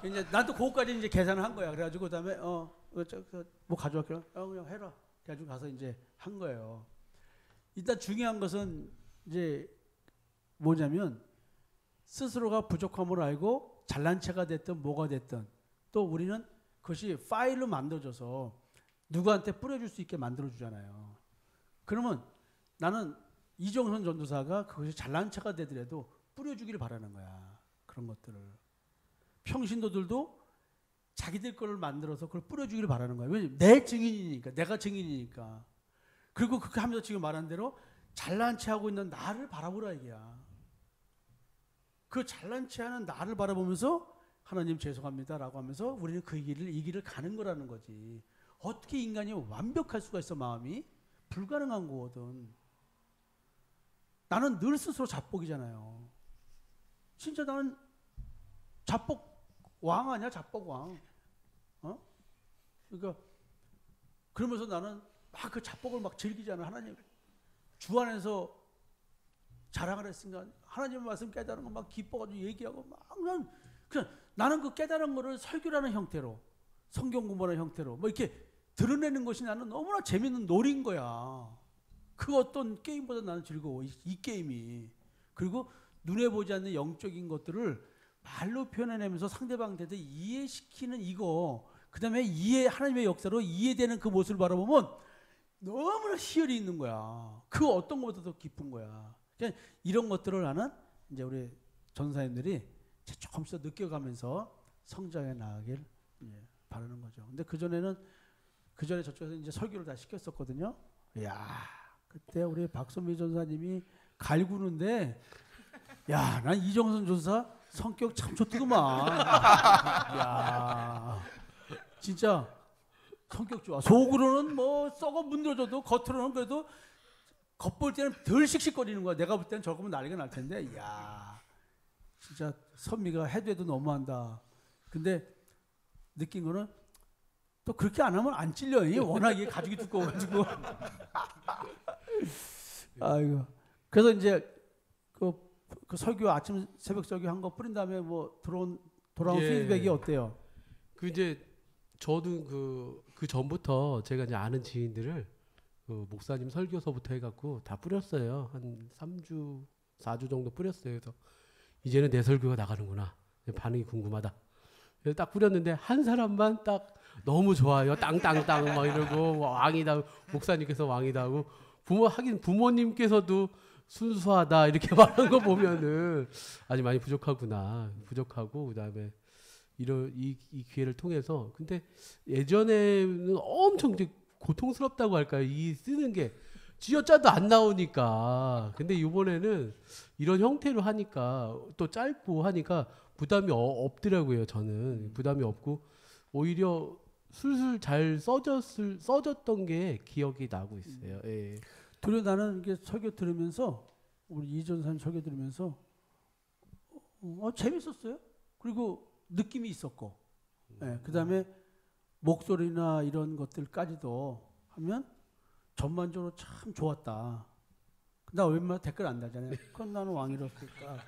이제 나도 그거까지 이제 계산을 한 거야. 그래가지고 그다음에 뭐 가져갈게요. 그냥 해라. 그래가지고 가서 이제 한 거예요. 일단 중요한 것은 이제 뭐냐면 스스로가 부족함을 알고 잘난 체가 됐든 뭐가 됐든 또 우리는 그것이 파일로 만들어져서 누구한테 뿌려줄 수 있게 만들어주잖아요. 그러면 나는 이종선 전도사가 그것이 잘난 체가 되더라도 뿌려주기를 바라는 거야. 그런 것들을. 평신도들도 자기들 거를 만들어서 그걸 뿌려주기를 바라는 거야. 왜냐면 내 증인이니까, 내가 증인이니까. 그리고 그렇게 하면서 지금 말한 대로 잘난 체하고 있는 나를 바라보라 이게야. 그 잘난 체하는 나를 바라보면서 하나님 죄송합니다라고 하면서 우리는 이 길을 가는 거라는 거지. 어떻게 인간이 완벽할 수가 있어 마음이? 불가능한 거거든. 나는 늘 스스로 자뻑이잖아요. 진짜 나는 자뻑 왕 아니야? 자뻑 왕. 그러니까 그러면서 나는 막 그 자뻑을 막 즐기잖아. 하나님 주 안에서 자랑을 했으니까 하나님 말씀 깨달은 거 막 기뻐가지고 얘기하고 막 그냥 나는 그 깨달은 거를 설교라는 형태로 성경 공부하는 형태로 뭐 이렇게 드러내는 것이 나는 너무나 재밌는 놀이인 거야. 그 어떤 게임보다 나는 즐거워. 이 게임이. 그리고 눈에 보지 않는 영적인 것들을 말로 표현해내면서 상대방한테 이해시키는 이거. 그 다음에 하나님의 역사로 이해되는 그 모습을 바라보면 너무나 희열이 있는 거야. 그 어떤 것보다도 깊은 거야. 그러니까 이런 것들을 나는 이제 우리 전사님들이 조금씩 느껴가면서 성장해 나가길 바라는 거죠. 근데 그 전에 저쪽에서 이제 설교를 다 시켰었거든요. 이야, 그때 우리 박선미 전사님이 갈구는데, 야, 난 이정선 전사 성격 참 좋더구만. 야, 진짜 성격 좋아. 속으로는 뭐 썩어 문드러져도 겉으로는 그래도 겉볼 때는 덜 씩씩거리는 거야. 내가 볼 때는 저거 보면 난리가 날 텐데, 이야, 진짜 선미가 해도 너무한다. 근데 느낀 거는 또 그렇게 안 하면 안 찔려. 워낙 이게 가죽이 두꺼워가지고. 아이고. 그래서 이제 그 설교 아침 새벽 설교 한 거 뿌린 다음에 뭐 돌아온 피드백이 어때요? 그 이제 저도 그 전부터 제가 이제 아는 지인들을 그 목사님 설교서부터 해갖고 다 뿌렸어요. 한 3주, 4주 정도 뿌렸어요. 그래서 이제는 내 설교가 나가는구나. 반응이 궁금하다. 그래서 딱 뿌렸는데 한 사람만 딱 너무 좋아요. 땅땅땅 막 이러고 왕이다. 목사님께서 왕이다 하고 부모님께서도 순수하다 이렇게 말하는 거 보면은 아직 많이 부족하구나. 부족하고 그다음에 이 기회를 통해서 근데 예전에는 엄청 고통스럽다고 할까요? 이 쓰는 게 쥐어짜도 안 나오니까. 근데 이번에는 이런 형태로 하니까 또 짧고 하니까 부담이 없더라고요. 저는 부담이 없고 오히려 술술 잘 써졌던 게 기억이 나고 있어요. 예. 도리어 나는 이게 설교 들으면서 우리 이전사님 설교 들으면서 재밌었어요. 그리고 느낌이 있었고, 그다음에 목소리나 이런 것들까지도 하면 전반적으로 참 좋았다. 나 웬만하면 댓글 안 달잖아요. 그건 나는 왕이었을까.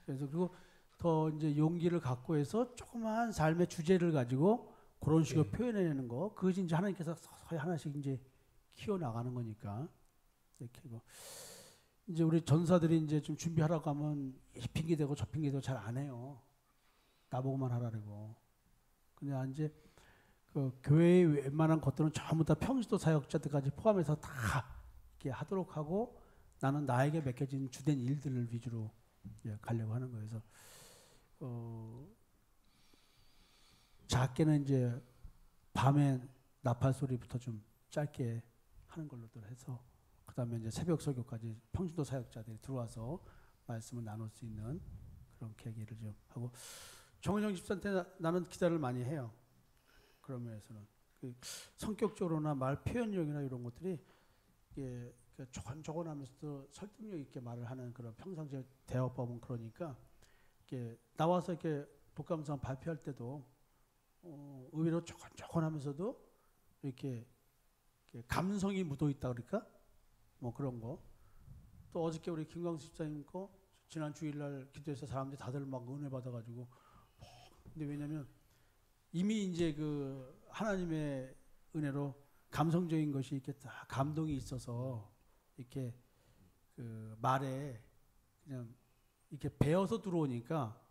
그래서 그리고 더 이제 용기를 갖고 해서 조그마한 삶의 주제를 가지고 그런 식으로 표현해내는 거, 그것이 이제 하나님께서 서서히 하나씩 이제 키워 나가는 거니까 이렇게 이제 우리 전사들이 이제 좀 준비하라고 하면 이 핑계 대고 저 핑계 대고 잘 안 해요. 나보고만 하라고. 그냥 이제 그 교회의 웬만한 것들은 전부 다 평신도 사역자들까지 포함해서 다 이렇게 하도록 하고 나는 나에게 맡겨진 주된 일들을 위주로 가려고 하는 거예요. 그래서 작게는 이제 밤에 나팔 소리부터 좀 짧게 하는 걸로들 해서 그다음에 이제 새벽 설교까지 평신도 사역자들이 들어와서 말씀을 나눌 수 있는 그런 계기를 좀 하고 정은영 집사한테 나는 기대를 많이 해요. 그런 면에서는 성격적으로나 말 표현력이나 이런 것들이 이게 조곤조곤하면서도 설득력 있게 말을 하는 그런 평상시 대화법은 그러니까 이렇게 나와서 이렇게 독감상 발표할 때도 의외로 조곤조곤하면서도 이렇게 감성이 묻어 있다 그럴까 뭐 그런 거 또 어저께 우리 김광수 집사님 거 지난 주일날 기도해서 사람들이 다들 막 은혜 받아가지고 근데 왜냐면 이미 이제 그 하나님의 은혜로 감성적인 것이 이렇게 다 감동이 있어서 이렇게 그 말에 그냥 이렇게 배어서 들어오니까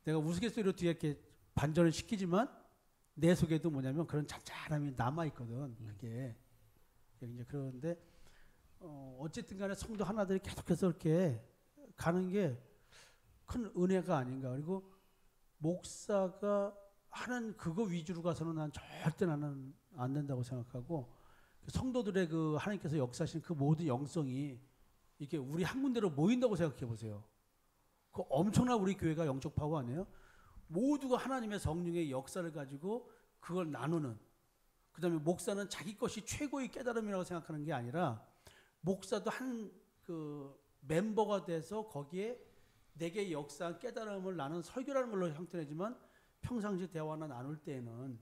내가 우스갯소리로 뒤에 이렇게 반전을 시키지만 내 속에도 뭐냐면 그런 잔잔함이 남아 있거든. 그게 이제 그런데 어쨌든 간에 성도 하나들이 계속해서 이렇게 가는 게 큰 은혜가 아닌가. 그리고 목사가 하는 그거 위주로 가서는 난 절대 나는 안 된다고 생각하고 성도들의 그 하나님께서 역사하신 그 모든 영성이 이렇게 우리 한 군데로 모인다고 생각해 보세요. 그 엄청난 우리 교회가 영적 파워 아니에요? 모두가 하나님의 성령의 역사를 가지고 그걸 나누는. 그 다음에 목사는 자기 것이 최고의 깨달음이라고 생각하는 게 아니라 목사도 한 그 멤버가 돼서 거기에 내게 역사한 깨달음을 나는 설교라는 걸로 형태내지만 평상시 대화나 나눌 때에는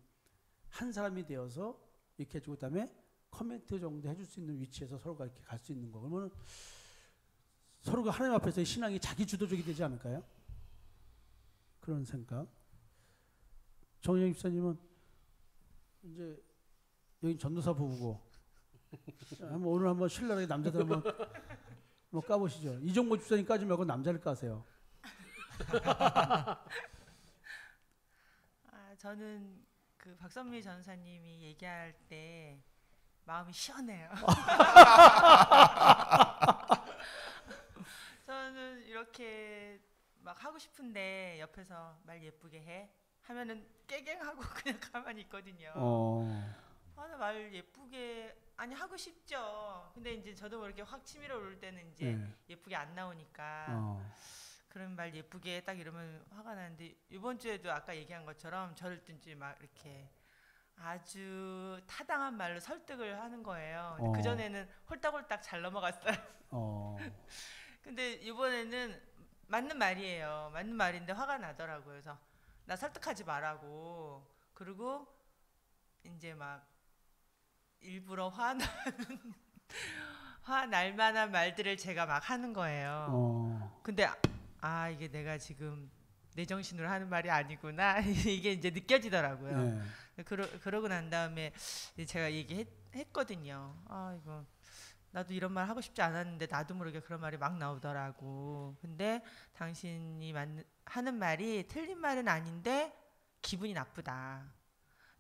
한 사람이 되어서 이렇게 해주고 그다음에 코멘트 정도 해줄 수 있는 위치에서 서로가 이렇게 갈 수 있는 거. 그러면 서로가 하나님 앞에서의 신앙이 자기 주도적이 되지 않을까요? 그런 생각. 정영 집사님은 이제 여기 전도사 부부고 오늘 한번 신랄하게 남자들 한번 뭐 까보시죠. 이종모 집사님 까지 말고 남자를 까세요. 저는 그 박선미 전사님이 얘기할 때 마음이 시원해요. 저는 이렇게 막 하고 싶은데 옆에서 말 예쁘게 해 하면은 깨갱하고 그냥 가만히 있거든요. 나 말 예쁘게 아니 하고 싶죠. 근데 이제 저도 모르게 확 치밀어 오를 때는 이제 예쁘게 안 나오니까 그런 말 예쁘게 딱 이러면 화가 나는데 이번 주에도 아까 얘기한 것처럼 저를 뜬지 막 이렇게 아주 타당한 말로 설득을 하는 거예요. 그 전에는 홀딱홀딱 잘 넘어갔어요. 근데 이번에는 맞는 말이에요. 맞는 말인데 화가 나더라고요. 그래서 나 설득하지 말라고. 그리고 이제 막 일부러 화날 만한 말들을 제가 막 하는 거예요. 근데 이게 내가 지금 내 정신으로 하는 말이 아니구나. 이게 이제 느껴지더라고요. 그러고 난 다음에 제가 얘기했거든요. 이거 나도 이런 말 하고 싶지 않았는데 나도 모르게 그런 말이 막 나오더라고. 근데 당신이 하는 말이 틀린 말은 아닌데 기분이 나쁘다.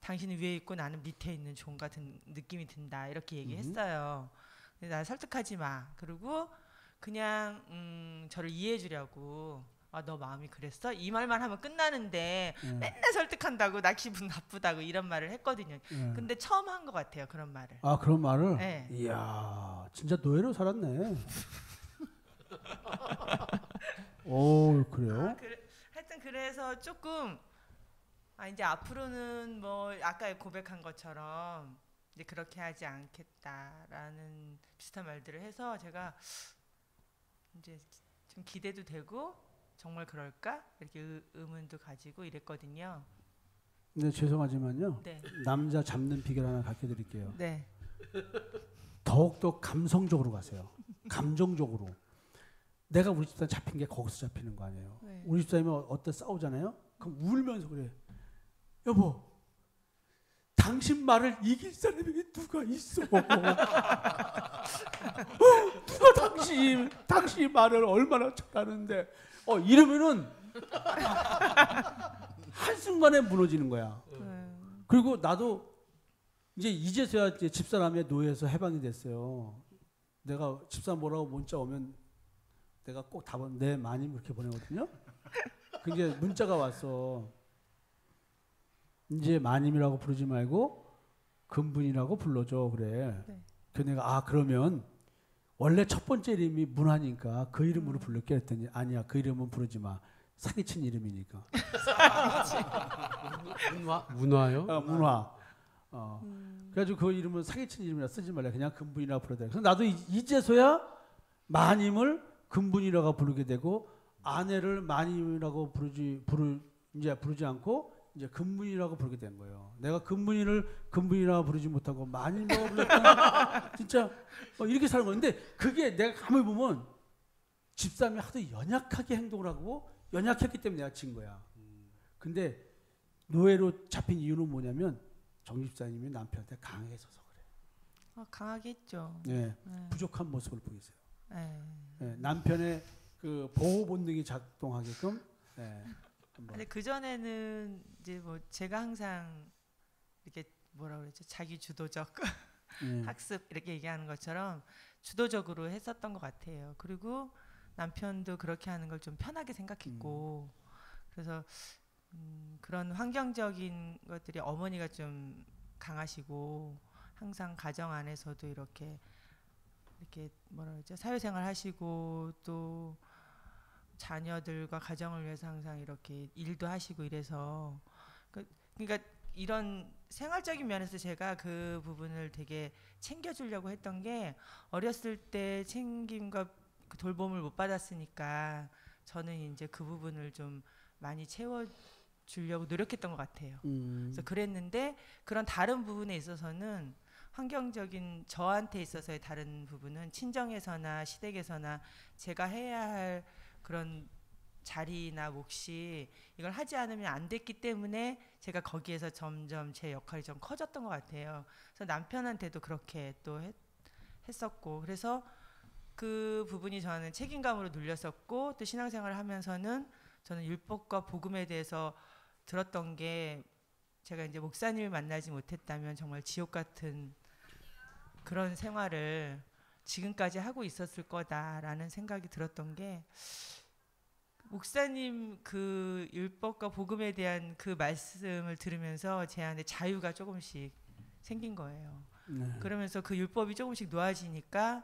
당신은 위에 있고 나는 밑에 있는 종 같은 느낌이 든다. 이렇게 얘기했어요. 근데 나 설득하지 마. 그리고 그냥 저를 이해해 주려고 너 마음이 그랬어? 이 말만 하면 끝나는데 맨날 설득한다고 나 기분 나쁘다고 이런 말을 했거든요. 근데 처음 한 것 같아요. 그런 말을. 그런 말을? 네. 이야 진짜 노예로 살았네. 오 그래요? 하여튼 그래서 조금 이제 앞으로는 뭐 아까 고백한 것처럼 이제 그렇게 하지 않겠다라는 비슷한 말들을 해서 제가 이제 좀 기대도 되고 정말 그럴까 이렇게 의문도 가지고 이랬거든요. 네 죄송하지만요. 네. 남자 잡는 비결 하나 가르쳐 드릴게요. 네. 더욱더 감성적으로 가세요. 감정적으로. 내가 우리 집사람 잡힌 게 거기서 잡히는 거 아니에요. 네. 우리 집사람이 어때 싸우잖아요. 그럼 울면서 그래. 여보, 당신 말을 이길 사람이 누가 있어? 누가 당신이 말을 얼마나 잘하는데? 이러면은 한순간에 무너지는 거야. 그리고 나도 이제서야 이제 집사람의 노예에서 해방이 됐어요. 내가 집사람 뭐라고 문자 오면 내가 꼭 답은 네 마님 이렇게 보내거든요. 그 이제 문자가 왔어. 이제 마님이라고 부르지 말고 근분이라고 불러줘 그래. 네. 그 내가 그러면 원래 첫 번째 이름이 문화니까 그 이름으로 부를게 했더니 아니야 그 이름은 부르지 마. 사기친 이름이니까. 문화요? 문화. 그래가지고 그 이름은 사기친 이름이라 쓰지 말래. 그냥 근분이라고 부르자. 그래서 나도 이제서야 마님을 근분이라고 부르게 되고 아내를 마님이라고 이제 부르지 않고 이제 금문이라고 부르게 된 거예요. 내가 금문이를 금문이라고 부르지 못하고 만일로 불렀다. 진짜 이렇게 사는 건데 그게 내가 가만히 보면 집사람이 하도 연약하게 행동을 하고 연약했기 때문에 내가 진 거야. 근데 노예로 잡힌 이유는 뭐냐면 정 집사님이 남편한테 강하게 서서 그래. 강하게 했죠. 네, 부족한 모습을 보이세요. 네, 남편의 그 보호 본능이 작동하게끔. 네, 근데 그 전에는 이제 뭐 제가 항상 이렇게 뭐라 그러죠? 자기 주도적 학습 이렇게 얘기하는 것처럼 주도적으로 했었던 것 같아요. 그리고 남편도 그렇게 하는 걸 좀 편하게 생각했고 그래서 그런 환경적인 것들이 어머니가 좀 강하시고 항상 가정 안에서도 이렇게 뭐라 그러죠? 사회생활 하시고 또 자녀들과 가정을 위해서 항상 이렇게 일도 하시고 이래서 그러니까 이런 생활적인 면에서 제가 그 부분을 되게 챙겨주려고 했던 게 어렸을 때 챙김과 그 돌봄을 못 받았으니까 저는 이제 그 부분을 좀 많이 채워주려고 노력했던 것 같아요. 그래서 그랬는데 그런 다른 부분에 있어서는 환경적인 저한테 있어서의 다른 부분은 친정에서나 시댁에서나 제가 해야 할 그런 자리나 몫이 이걸 하지 않으면 안 됐기 때문에 제가 거기에서 점점 제 역할이 좀 커졌던 것 같아요. 그래서 남편한테도 그렇게 또 했었고 그래서 그 부분이 저는 책임감으로 눌렸었고 또 신앙생활을 하면서는 저는 율법과 복음에 대해서 들었던 게 제가 이제 목사님을 만나지 못했다면 정말 지옥 같은 그런 생활을 지금까지 하고 있었을 거다라는 생각이 들었던 게 목사님 그 율법과 복음에 대한 그 말씀을 들으면서 제 안에 자유가 조금씩 생긴 거예요. 그러면서 그 율법이 조금씩 놓아지니까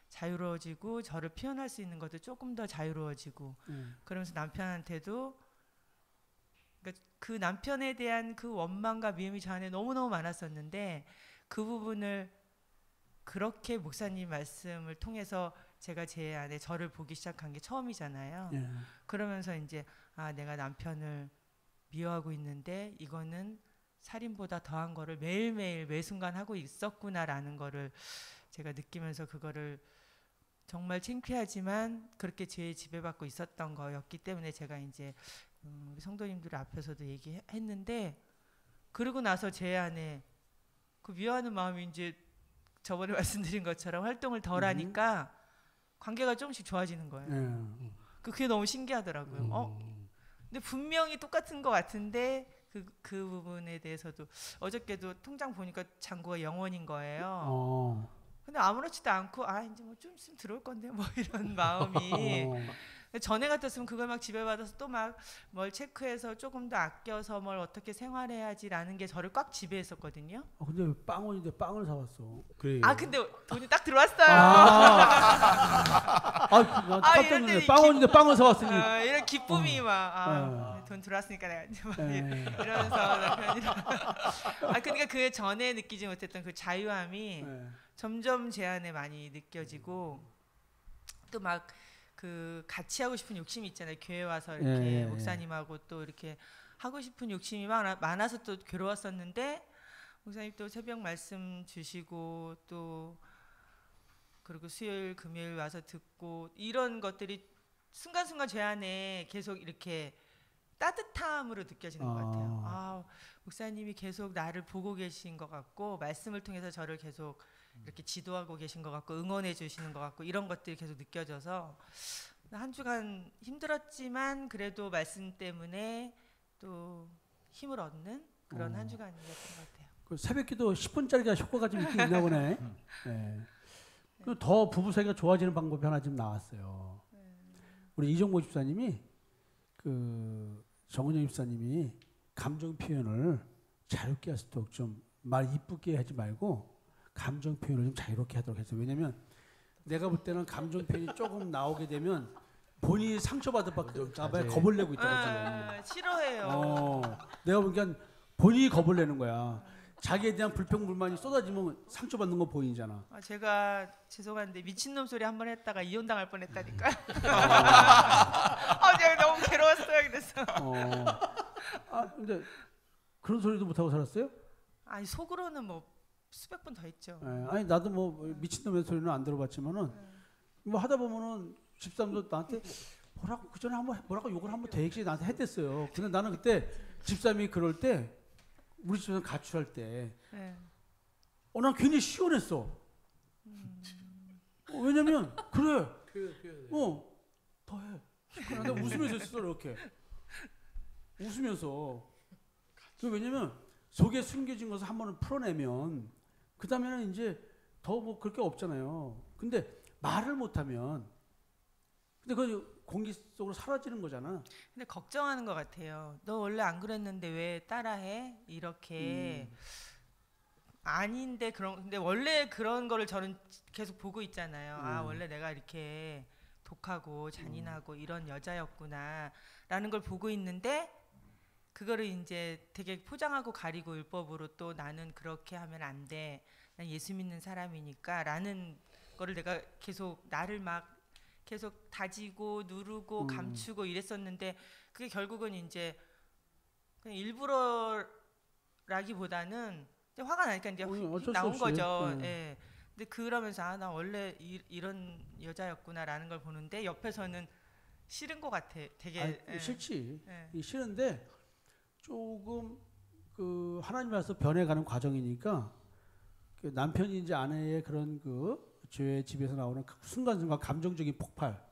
자유로워지고 저를 표현할 수 있는 것도 조금 더 자유로워지고 그러면서 남편한테도 그러니까 그 남편에 대한 그 원망과 미움이 저 안에 너무너무 많았었는데 그 부분을 그렇게 목사님 말씀을 통해서 제가 제 안에 저를 보기 시작한 게 처음이잖아요. 그러면서 이제 내가 남편을 미워하고 있는데 이거는 살인보다 더한 거를 매일매일 매 순간 하고 있었구나라는 거를 제가 느끼면서 그거를 정말 창피하지만 그렇게 죄에 지배받고 있었던 거였기 때문에 제가 이제 우리 성도님들 앞에서도 얘기했는데 그러고 나서 제 안에 그 미워하는 마음이 이제 저번에 말씀드린 것처럼 활동을 덜 하니까 관계가 조금씩 좋아지는 거예요. 그게 너무 신기하더라고요. 근데 분명히 똑같은 것 같은데 그 부분에 대해서도 어저께도 통장 보니까 잔고가 0원인 거예요. 근데 아무렇지도 않고 이제 뭐 좀 있으면 들어올 건데 뭐 이런 마음이 전에 같았으면 그걸 막 지배받아서 또 막 뭘 체크해서 조금 더 아껴서 뭘 어떻게 생활해야지라는 게 저를 꽉 지배했었거든요. 근데 왜 빵원인데 빵을 사왔어? 그래. 근데 돈이 딱 들어왔어요. 깜짝 놀랐네. 빵원인데 빵을 사왔으니. 이런 기쁨이 막 돈 들어왔으니까 내가 이제 막 이러면서 남편이랑 그러니까 그 전에 느끼지 못했던 그 자유함이 점점 제 안에 많이 느껴지고 또 막 그 같이 하고 싶은 욕심이 있잖아요. 교회 와서 이렇게 목사님하고 또 이렇게 하고 싶은 욕심이 많아서 또 괴로웠었는데 목사님 또 새벽 말씀 주시고 또 그리고 수요일 금요일 와서 듣고 이런 것들이 순간순간 제 안에 계속 이렇게 따뜻함으로 느껴지는 것 같아요. 목사님이 계속 나를 보고 계신 것 같고 말씀을 통해서 저를 계속 이렇게 지도하고 계신 것 같고 응원해 주시는 것 같고 이런 것들이 계속 느껴져서 한 주간 힘들었지만 그래도 말씀 때문에 또 힘을 얻는 그런 한 주간이었던 것 같아요. 그 새벽기도 10분짜리가 효과가 좀 있긴 있나 보네. 더 부부 사이가 좋아지는 방법이 하나 좀 나왔어요. 우리 이종모 집사님이 그 정은영 집사님이 감정 표현을 자유롭게 할 수 있도록 좀 말 이쁘게 하지 말고 감정 표현을 좀 자유롭게 하도록 했어요. 왜냐면 내가 볼 때는 감정 표현이 조금 나오게 되면 본인이 상처받을 바에 겁을 내고 있더라고요. 싫어해요. 내가 보니까 본인이 겁을 내는 거야. 자기에 대한 불평 불만이 쏟아지면 상처받는 거 보이잖아. 제가 죄송한데 미친놈 소리 한 번 했다가 이혼당할 뻔했다니까요. 제가 너무 괴로웠어요. 그래서. 근데 그런 소리도 못 하고 살았어요? 아니 속으로는 뭐 수백 번 더 했죠. 아니 나도 뭐 미친놈의 소리는 안 들어봤지만은 뭐 하다 보면은 집사람도 나한테 뭐라고 그 전에 한번 뭐라고 욕을 한번 대액시 나한테 했댔어요. 근데 나는 그때 집사람이 그럴 때 우리 집에서 가출할 때 난 괜히 시원했어. 왜냐면 그래 더해. 내가 웃으면서 했어 이렇게 웃으면서. 왜냐면 속에 숨겨진 것을 한 번은 풀어내면 그 다음에는 이제 더 뭐 그렇게 없잖아요. 근데 말을 못하면 근데 그 공기 속으로 사라지는 거잖아. 근데 걱정하는 것 같아요. 너 원래 안 그랬는데 왜 따라해? 이렇게 아닌데 근데 원래 그런 거를 저는 계속 보고 있잖아요. 아 원래 내가 이렇게 독하고 잔인하고 이런 여자였구나라는 걸 보고 있는데 그거를 이제 되게 포장하고 가리고 율법으로 또 나는 그렇게 하면 안 돼. 난 예수 믿는 사람이니까라는 거를 내가 계속 나를 막 계속 다지고 누르고 감추고 이랬었는데 그게 결국은 이제 그냥 일부러라기보다는 이제 화가 나니까 이제 나온 거죠. 예. 근데 그러면서 나 원래 이런 여자였구나라는 걸 보는데 옆에서는 싫은 것 같아. 되게 싫지. 싫은데 조금 그 하나님 앞에서 변해가는 과정이니까 그 남편인지 아내의 그런 그 죄의 집에서 나오는 순간순간 감정적인 폭발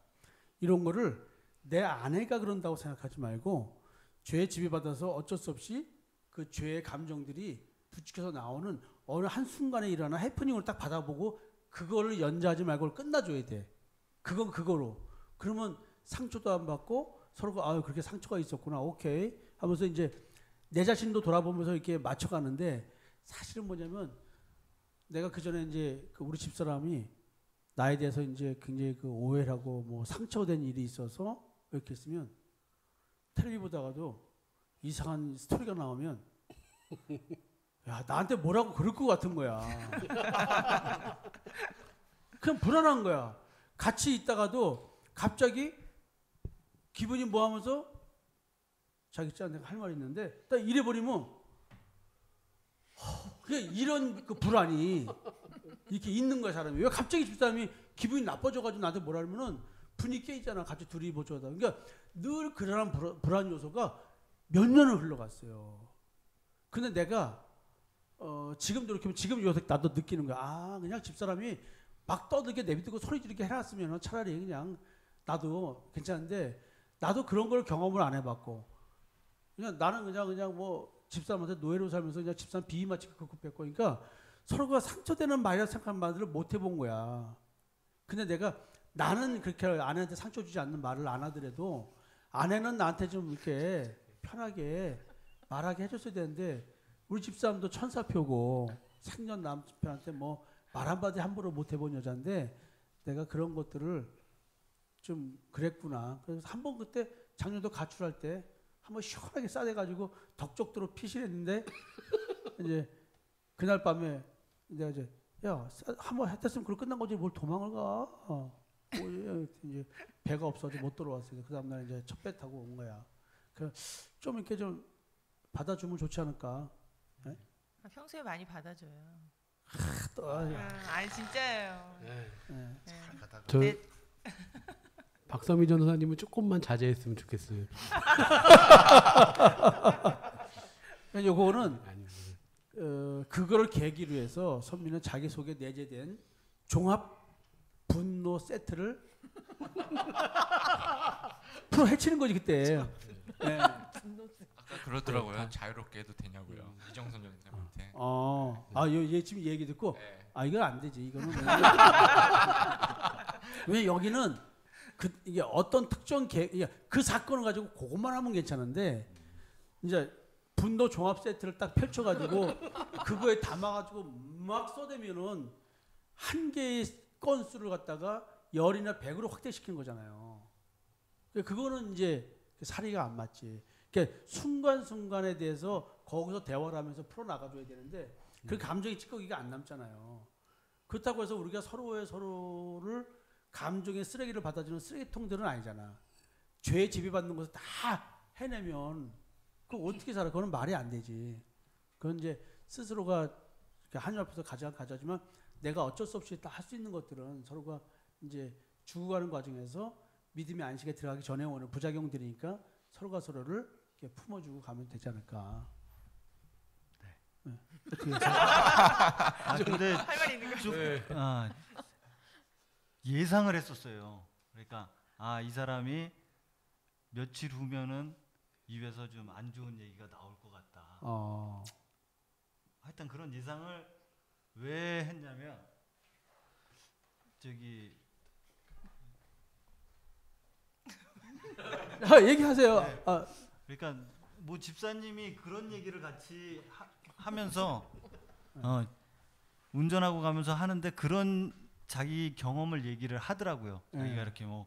이런 거를 내 아내가 그런다고 생각하지 말고 죄의 지배받아서 어쩔 수 없이 그 죄의 감정들이 부추겨서 나오는 어느 한순간에 일어나는 해프닝을 딱 받아보고 그거를 연주하지 말고 끝나줘야 돼. 그건 그거로. 그러면 상처도 안 받고 서로가 그렇게 상처가 있었구나. 오케이. 하면서 이제 내 자신도 돌아보면서 이렇게 맞춰가는데 사실은 뭐냐면 내가 그 전에 이제 그 우리 집사람이 나에 대해서 이제 굉장히 그 오해를 하고 뭐 상처된 일이 있어서 이렇게 했으면 텔레비 보다가도 이상한 스토리가 나오면 야 나한테 뭐라고 그럴 것 같은 거야. 그냥 불안한 거야. 같이 있다가도 갑자기 기분이 뭐 하면서 자기 짜 내가 할 말이 있는데 딱 이래버리면 그게 이런 그 불안이 이렇게 있는 거야 사람이. 왜 갑자기 집사람이 기분이 나빠져가지고 나한테 뭐라 하면은 분위기 깨있잖아. 같이 둘이 보조하다. 그러니까 늘 그러한 불안 요소가 몇 년을 흘러갔어요. 근데 내가 지금도 이렇게 지금 요새 나도 느끼는 거야. 그냥 집사람이 막 떠들게 내비두고 소리 지르게 해놨으면 차라리 그냥 나도 괜찮은데 나도 그런 걸 경험을 안 해봤고 그냥 나는 그냥 뭐 집사람한테 노예로 살면서 그냥 집사람 비위마치 긋고 뺐고 그러니까 서로가 상처되는 말이라 생각하는 말들을 못 해본 거야. 근데 내가 나는 그렇게 아내한테 상처 주지 않는 말을 안 하더라도 아내는 나한테 좀 이렇게 편하게 말하게 해줬어야 되는데 우리 집사람도 천사표고 생전 남편한테 뭐 말 한마디 함부로 못 해본 여잔데 내가 그런 것들을 좀 그랬구나. 그래서 한번 그때 작년도 가출할 때 한번 시원하게 싸대가지고 덕적도로 피신했는데 이제 그날 밤에 내가 이제 야 한번 했댔으면 그걸 끝난 거지 뭘 도망을 가. 이제 배가 없어서 못 들어왔어요. 그 다음날 이제 첫 배 타고 온 거야. 좀 이렇게 좀 받아주면 좋지 않을까. 네? 평소에 많이 받아줘요. 아니 진짜예요. 저 박선미 전도사님은 조금만 자제했으면 좋겠어요. 요거는 그거를 계기로 해서 선미는 자기 속에 내재된 종합 분노 세트를 풀어 헤치는 거지 그때. 네. 아까 그러더라고요. 자유롭게 해도 되냐고요. 이정선 전사님한테. 얘 지금 얘기 듣고 네. 이건 안 되지. 이거는 왜 여기는 이게 어떤 특정 그 사건을 가지고 그것만 하면 괜찮은데 이제 분노 종합 세트를 딱 펼쳐가지고 그거에 담아가지고 막 쏟으면은 한 개의 건수를 갖다가 10이나 100으로 확대시키는 거잖아요. 그거는 이제 사리가 안 맞지. 그러니까 순간순간에 대해서 거기서 대화를 하면서 풀어나가줘야 되는데 그 감정의 찌꺼기가 안 남잖아요. 그렇다고 해서 우리가 서로를 감정의 쓰레기를 받아주는 쓰레기통들은 아니잖아. 죄에 지배받는 것을 다 해내면 그 어떻게 살아? 그건 말이 안 되지. 그건 이제 스스로가 하나님 앞에서 가져지만 내가 어쩔 수 없이 다 할 수 있는 것들은 서로가 이제 죽어가는 과정에서 믿음의 안식에 들어가기 전에 오는 부작용들이니까 서로가 서로를 이렇게 품어주고 가면 되지 않을까. 네. 어떻게 근데 할 말이 있는 거. 네. 예상을 했었어요. 그러니까 이 사람이 며칠 후면은 입에서 좀 안 좋은 얘기가 나올 것 같다. 하여튼 그런 예상을 왜 했냐면 얘기하세요. 네. 그러니까 뭐 집사님이 그런 얘기를 같이 하면서 운전하고 가면서 하는데 그런 자기 경험을 얘기를 하더라고요. 자기가 이렇게 뭐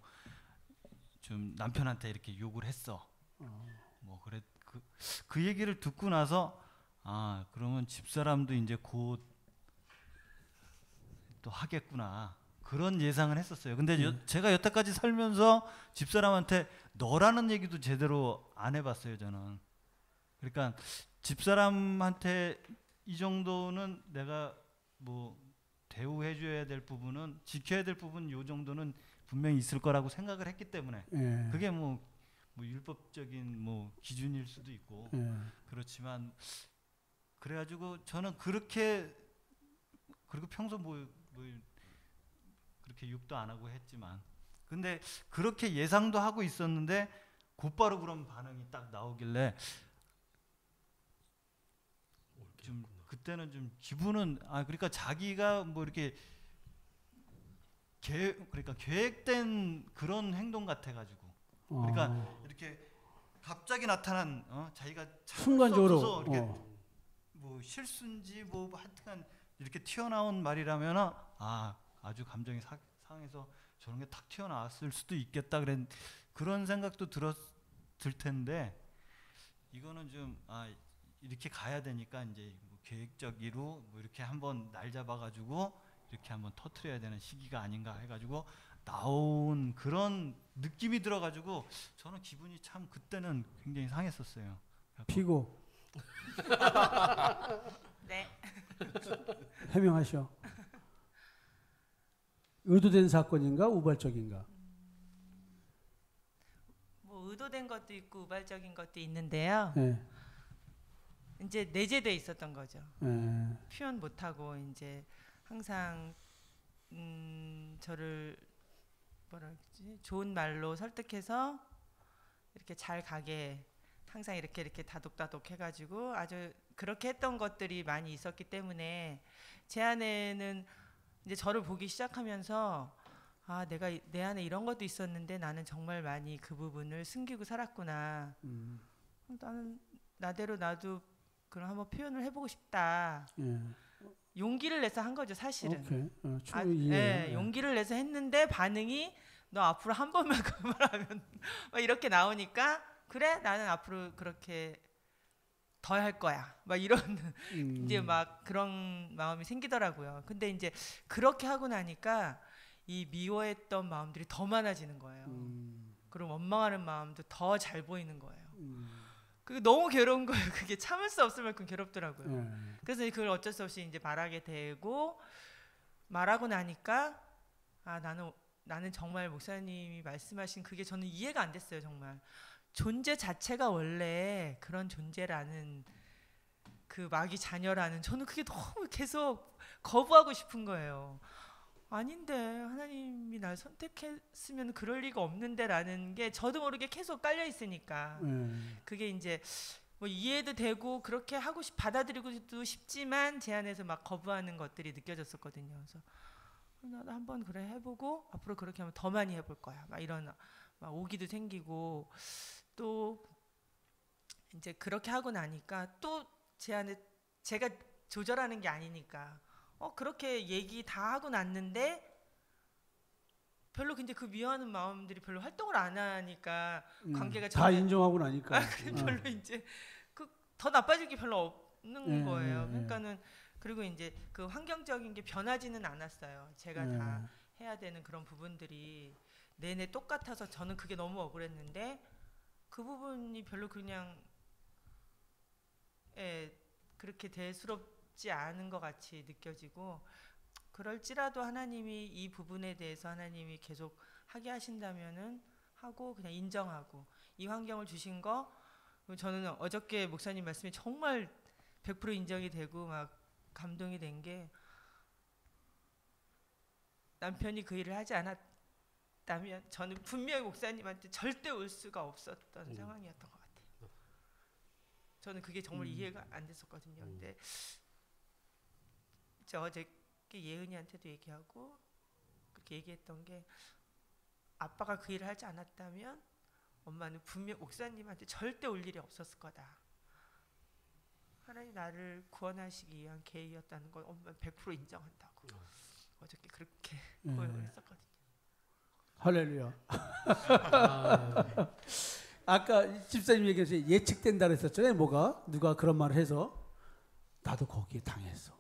좀 남편한테 이렇게 욕을 했어. 뭐 그래 그 얘기를 듣고 나서 그러면 집사람도 이제 곧 또 하겠구나. 그런 예상을 했었어요. 근데 제가 여태까지 살면서 집사람한테 너라는 얘기도 제대로 안 해봤어요, 저는. 그러니까 집사람한테 이 정도는 내가 뭐 대우해줘야 될 부분은 지켜야 될 부분 요 정도는 분명히 있을 거라고 생각을 했기 때문에 그게 뭐 율법적인 뭐 기준일 수도 있고 그렇지만 그래가지고 저는 그렇게 그리고 평소 뭐 그렇게 욕도 안 하고 했지만 근데 그렇게 예상도 하고 있었는데 곧바로 그런 반응이 딱 나오길래 좀 그때는 좀 기분은 그러니까 자기가 뭐 이렇게 그러니까 계획된 그런 행동 같아가지고 그러니까 이렇게 갑자기 나타난 자기가 순간적으로 이렇게 뭐 실수인지 뭐 하여튼 이렇게 튀어나온 말이라면 아주 감정이 상해서 저런 게 탁 튀어나왔을 수도 있겠다 그런 생각도 들 텐데 이거는 좀 이렇게 가야 되니까 이제 뭐 계획적으로 뭐 이렇게 한번 날 잡아가지고 이렇게 한번 터트려야 되는 시기가 아닌가 해가지고 나온 그런 느낌이 들어가지고 저는 기분이 참 그때는 굉장히 상했었어요. 피고. 네. 해명하셔. 의도된 사건인가 우발적인가? 뭐 의도된 것도 있고 우발적인 것도 있는데요. 네. 이제 내재돼 있었던 거죠. 네. 표현 못하고 이제 항상 저를 뭐라 그러지? 좋은 말로 설득해서 이렇게 잘 가게 항상 이렇게 다독다독 해가지고 아주 그렇게 했던 것들이 많이 있었기 때문에 제 안에는 이제 저를 보기 시작하면서 내가 내 안에 이런 것도 있었는데 나는 정말 많이 그 부분을 숨기고 살았구나. 나는 나대로 나도 그럼 한번 표현을 해보고 싶다. 용기를 내서 한 거죠, 사실은. 용기를 내서 했는데 반응이 너 앞으로 한 번만 그 말하면 막 이렇게 나오니까 그래 나는 앞으로 그렇게 더 할 거야. 막 이런 이제 막 그런 마음이 생기더라고요. 근데 이제 그렇게 하고 나니까 이 미워했던 마음들이 더 많아지는 거예요. 그리고 원망하는 마음도 더 잘 보이는 거예요. 그게 너무 괴로운 거예요. 그게 참을 수 없을 만큼 괴롭더라고요. 그래서 그걸 어쩔 수 없이 이제 말하게 되고 말하고 나니까 나는 정말 목사님이 말씀하신 그게 저는 이해가 안 됐어요. 정말 존재 자체가 원래 그런 존재라는 그 마귀 자녀라는 저는 그게 너무 계속 거부하고 싶은 거예요. 아닌데 하나님이 날 선택했으면 그럴 리가 없는데라는 게 저도 모르게 계속 깔려 있으니까 그게 이제 뭐 이해도 되고 그렇게 하고 받아들이고도 싶지만 제 안에서 막 거부하는 것들이 느껴졌었거든요. 그래서 나도 한번 그래 해보고 앞으로 그렇게 하면 더 많이 해볼 거야. 막 이런 막 오기도 생기고 또 이제 그렇게 하고 나니까 또 제 안에 제가 조절하는 게 아니니까 그렇게 얘기 다 하고 났는데 별로 근데 그 미워하는 마음들이 별로 활동을 안 하니까 관계가 다 인정하고 나니까 별로 이제 더 나빠질 게 별로 없는 거예요. 그러니까는 그리고 이제 그 환경적인 게 변하지는 않았어요. 제가 다 해야 되는 그런 부분들이 내내 똑같아서 저는 그게 너무 억울했는데 그 부분이 별로 그냥 그렇게 대수롭지 않은 것 같이 느껴지고 그럴지라도 하나님이 이 부분에 대해서 하나님이 계속 하게 하신다면은 하고 그냥 인정하고 이 환경을 주신 거 저는 어저께 목사님 말씀이 정말 100% 인정이 되고 막 감동이 된 게 남편이 그 일을 하지 않았다면 저는 분명히 목사님한테 절대 올 수가 없었던 상황이었던 것 같아요. 저는 그게 정말 이해가 안 됐었거든요. 근데 저 어저께 예은이한테도 얘기하고 그렇게 얘기했던 게 아빠가 그 일을 하지 않았다면 엄마는 분명 목사님한테 절대 올 일이 없었을 거다. 하나님 나를 구원하시기 위한 계획이었다는 걸 엄마는 100% 인정한다고 어저께 그렇게 고백을 했었거든요. 할렐루야. 아까 집사님 얘기해서 예측된다 그랬었잖아요. 뭐가 누가 그런 말을 해서 나도 거기에 당했어.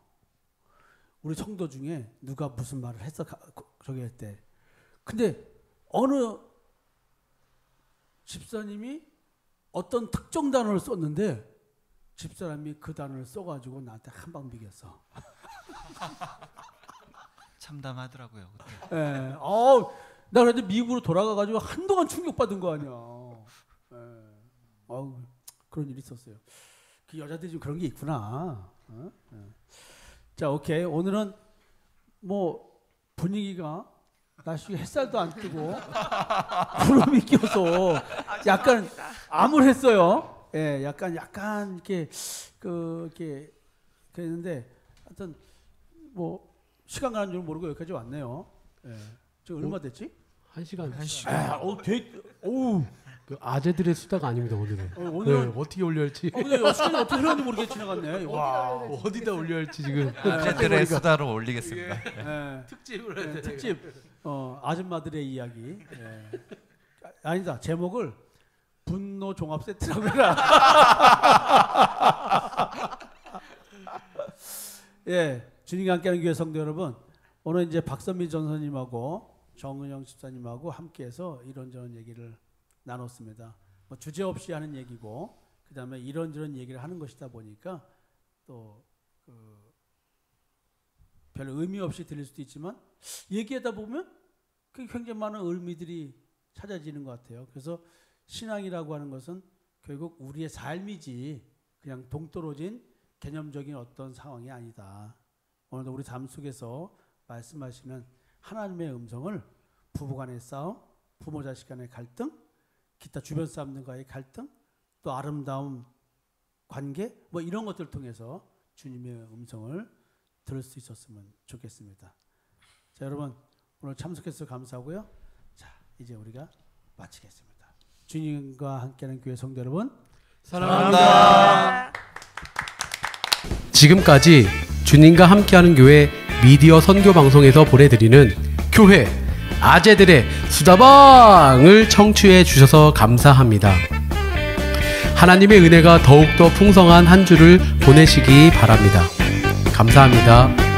우리 성도 중에 누가 무슨 말을 했어 저기 할 때. 근데 어느 집사님이 어떤 특정 단어를 썼는데 집사람이 그 단어를 써가지고 나한테 한 방 비겼어. 참담하더라고요. 그때. 예. 나 그래도 미국으로 돌아가가지고 한동안 충격받은 거 아니야. 예. 그런 일이 있었어요. 그 여자들이 좀 그런 게 있구나. 예. 자, 오케이. 오늘은 뭐 분위기가 날씨 햇살도 안 뜨고 구름이 껴서 약간 암울했어요. 예, 약간 이렇게 이렇게 그랬는데 하여튼 뭐 시간 가는 줄 모르고 여기까지 왔네요. 예. 지금 얼마 됐지? 1시간. 그 아재들의 수다가 아닙니다 오늘은. 오늘 어떻게 올려야 할지. 시간이 어떻게 흘렀는지 모르게 지나갔네. 와, 어디다 올려야 할지 지금. 아재들의 수다로 올리겠습니다. 예. 특집으로 해야 돼. 특집. 아줌마들의 이야기. 예. 아니다. 제목을 분노 종합 세트라고 해라. 예, 주님과 함께하는 교회 성도 여러분, 오늘 이제 박선미 전사님하고 정은영 집사님하고 함께해서 이런저런 얘기를 나눴습니다. 뭐 주제 없이 하는 얘기고, 그 다음에 이런저런 얘기를 하는 것이다 보니까 또 별 의미 없이 들릴 수도 있지만 얘기하다 보면 굉장히 많은 의미들이 찾아지는 것 같아요. 그래서 신앙이라고 하는 것은 결국 우리의 삶이지 그냥 동떨어진 개념적인 어떤 상황이 아니다. 오늘도 우리 삶 속에서 말씀하시는 하나님의 음성을 부부간의 싸움, 부모 자식 간의 갈등, 기타 주변 사람들과의 갈등, 또 아름다운 관계 뭐 이런 것들을 통해서 주님의 음성을 들을 수 있었으면 좋겠습니다. 자, 여러분 오늘 참석해서 감사하고요. 자, 이제 우리가 마치겠습니다. 주님과 함께하는 교회 성도 여러분 사랑합니다. 지금까지 주님과 함께하는 교회 미디어 선교 방송에서 보내드리는 교회 아재들의 수다방을 청취해 주셔서 감사합니다. 하나님의 은혜가 더욱더 풍성한 한 주를 보내시기 바랍니다. 감사합니다.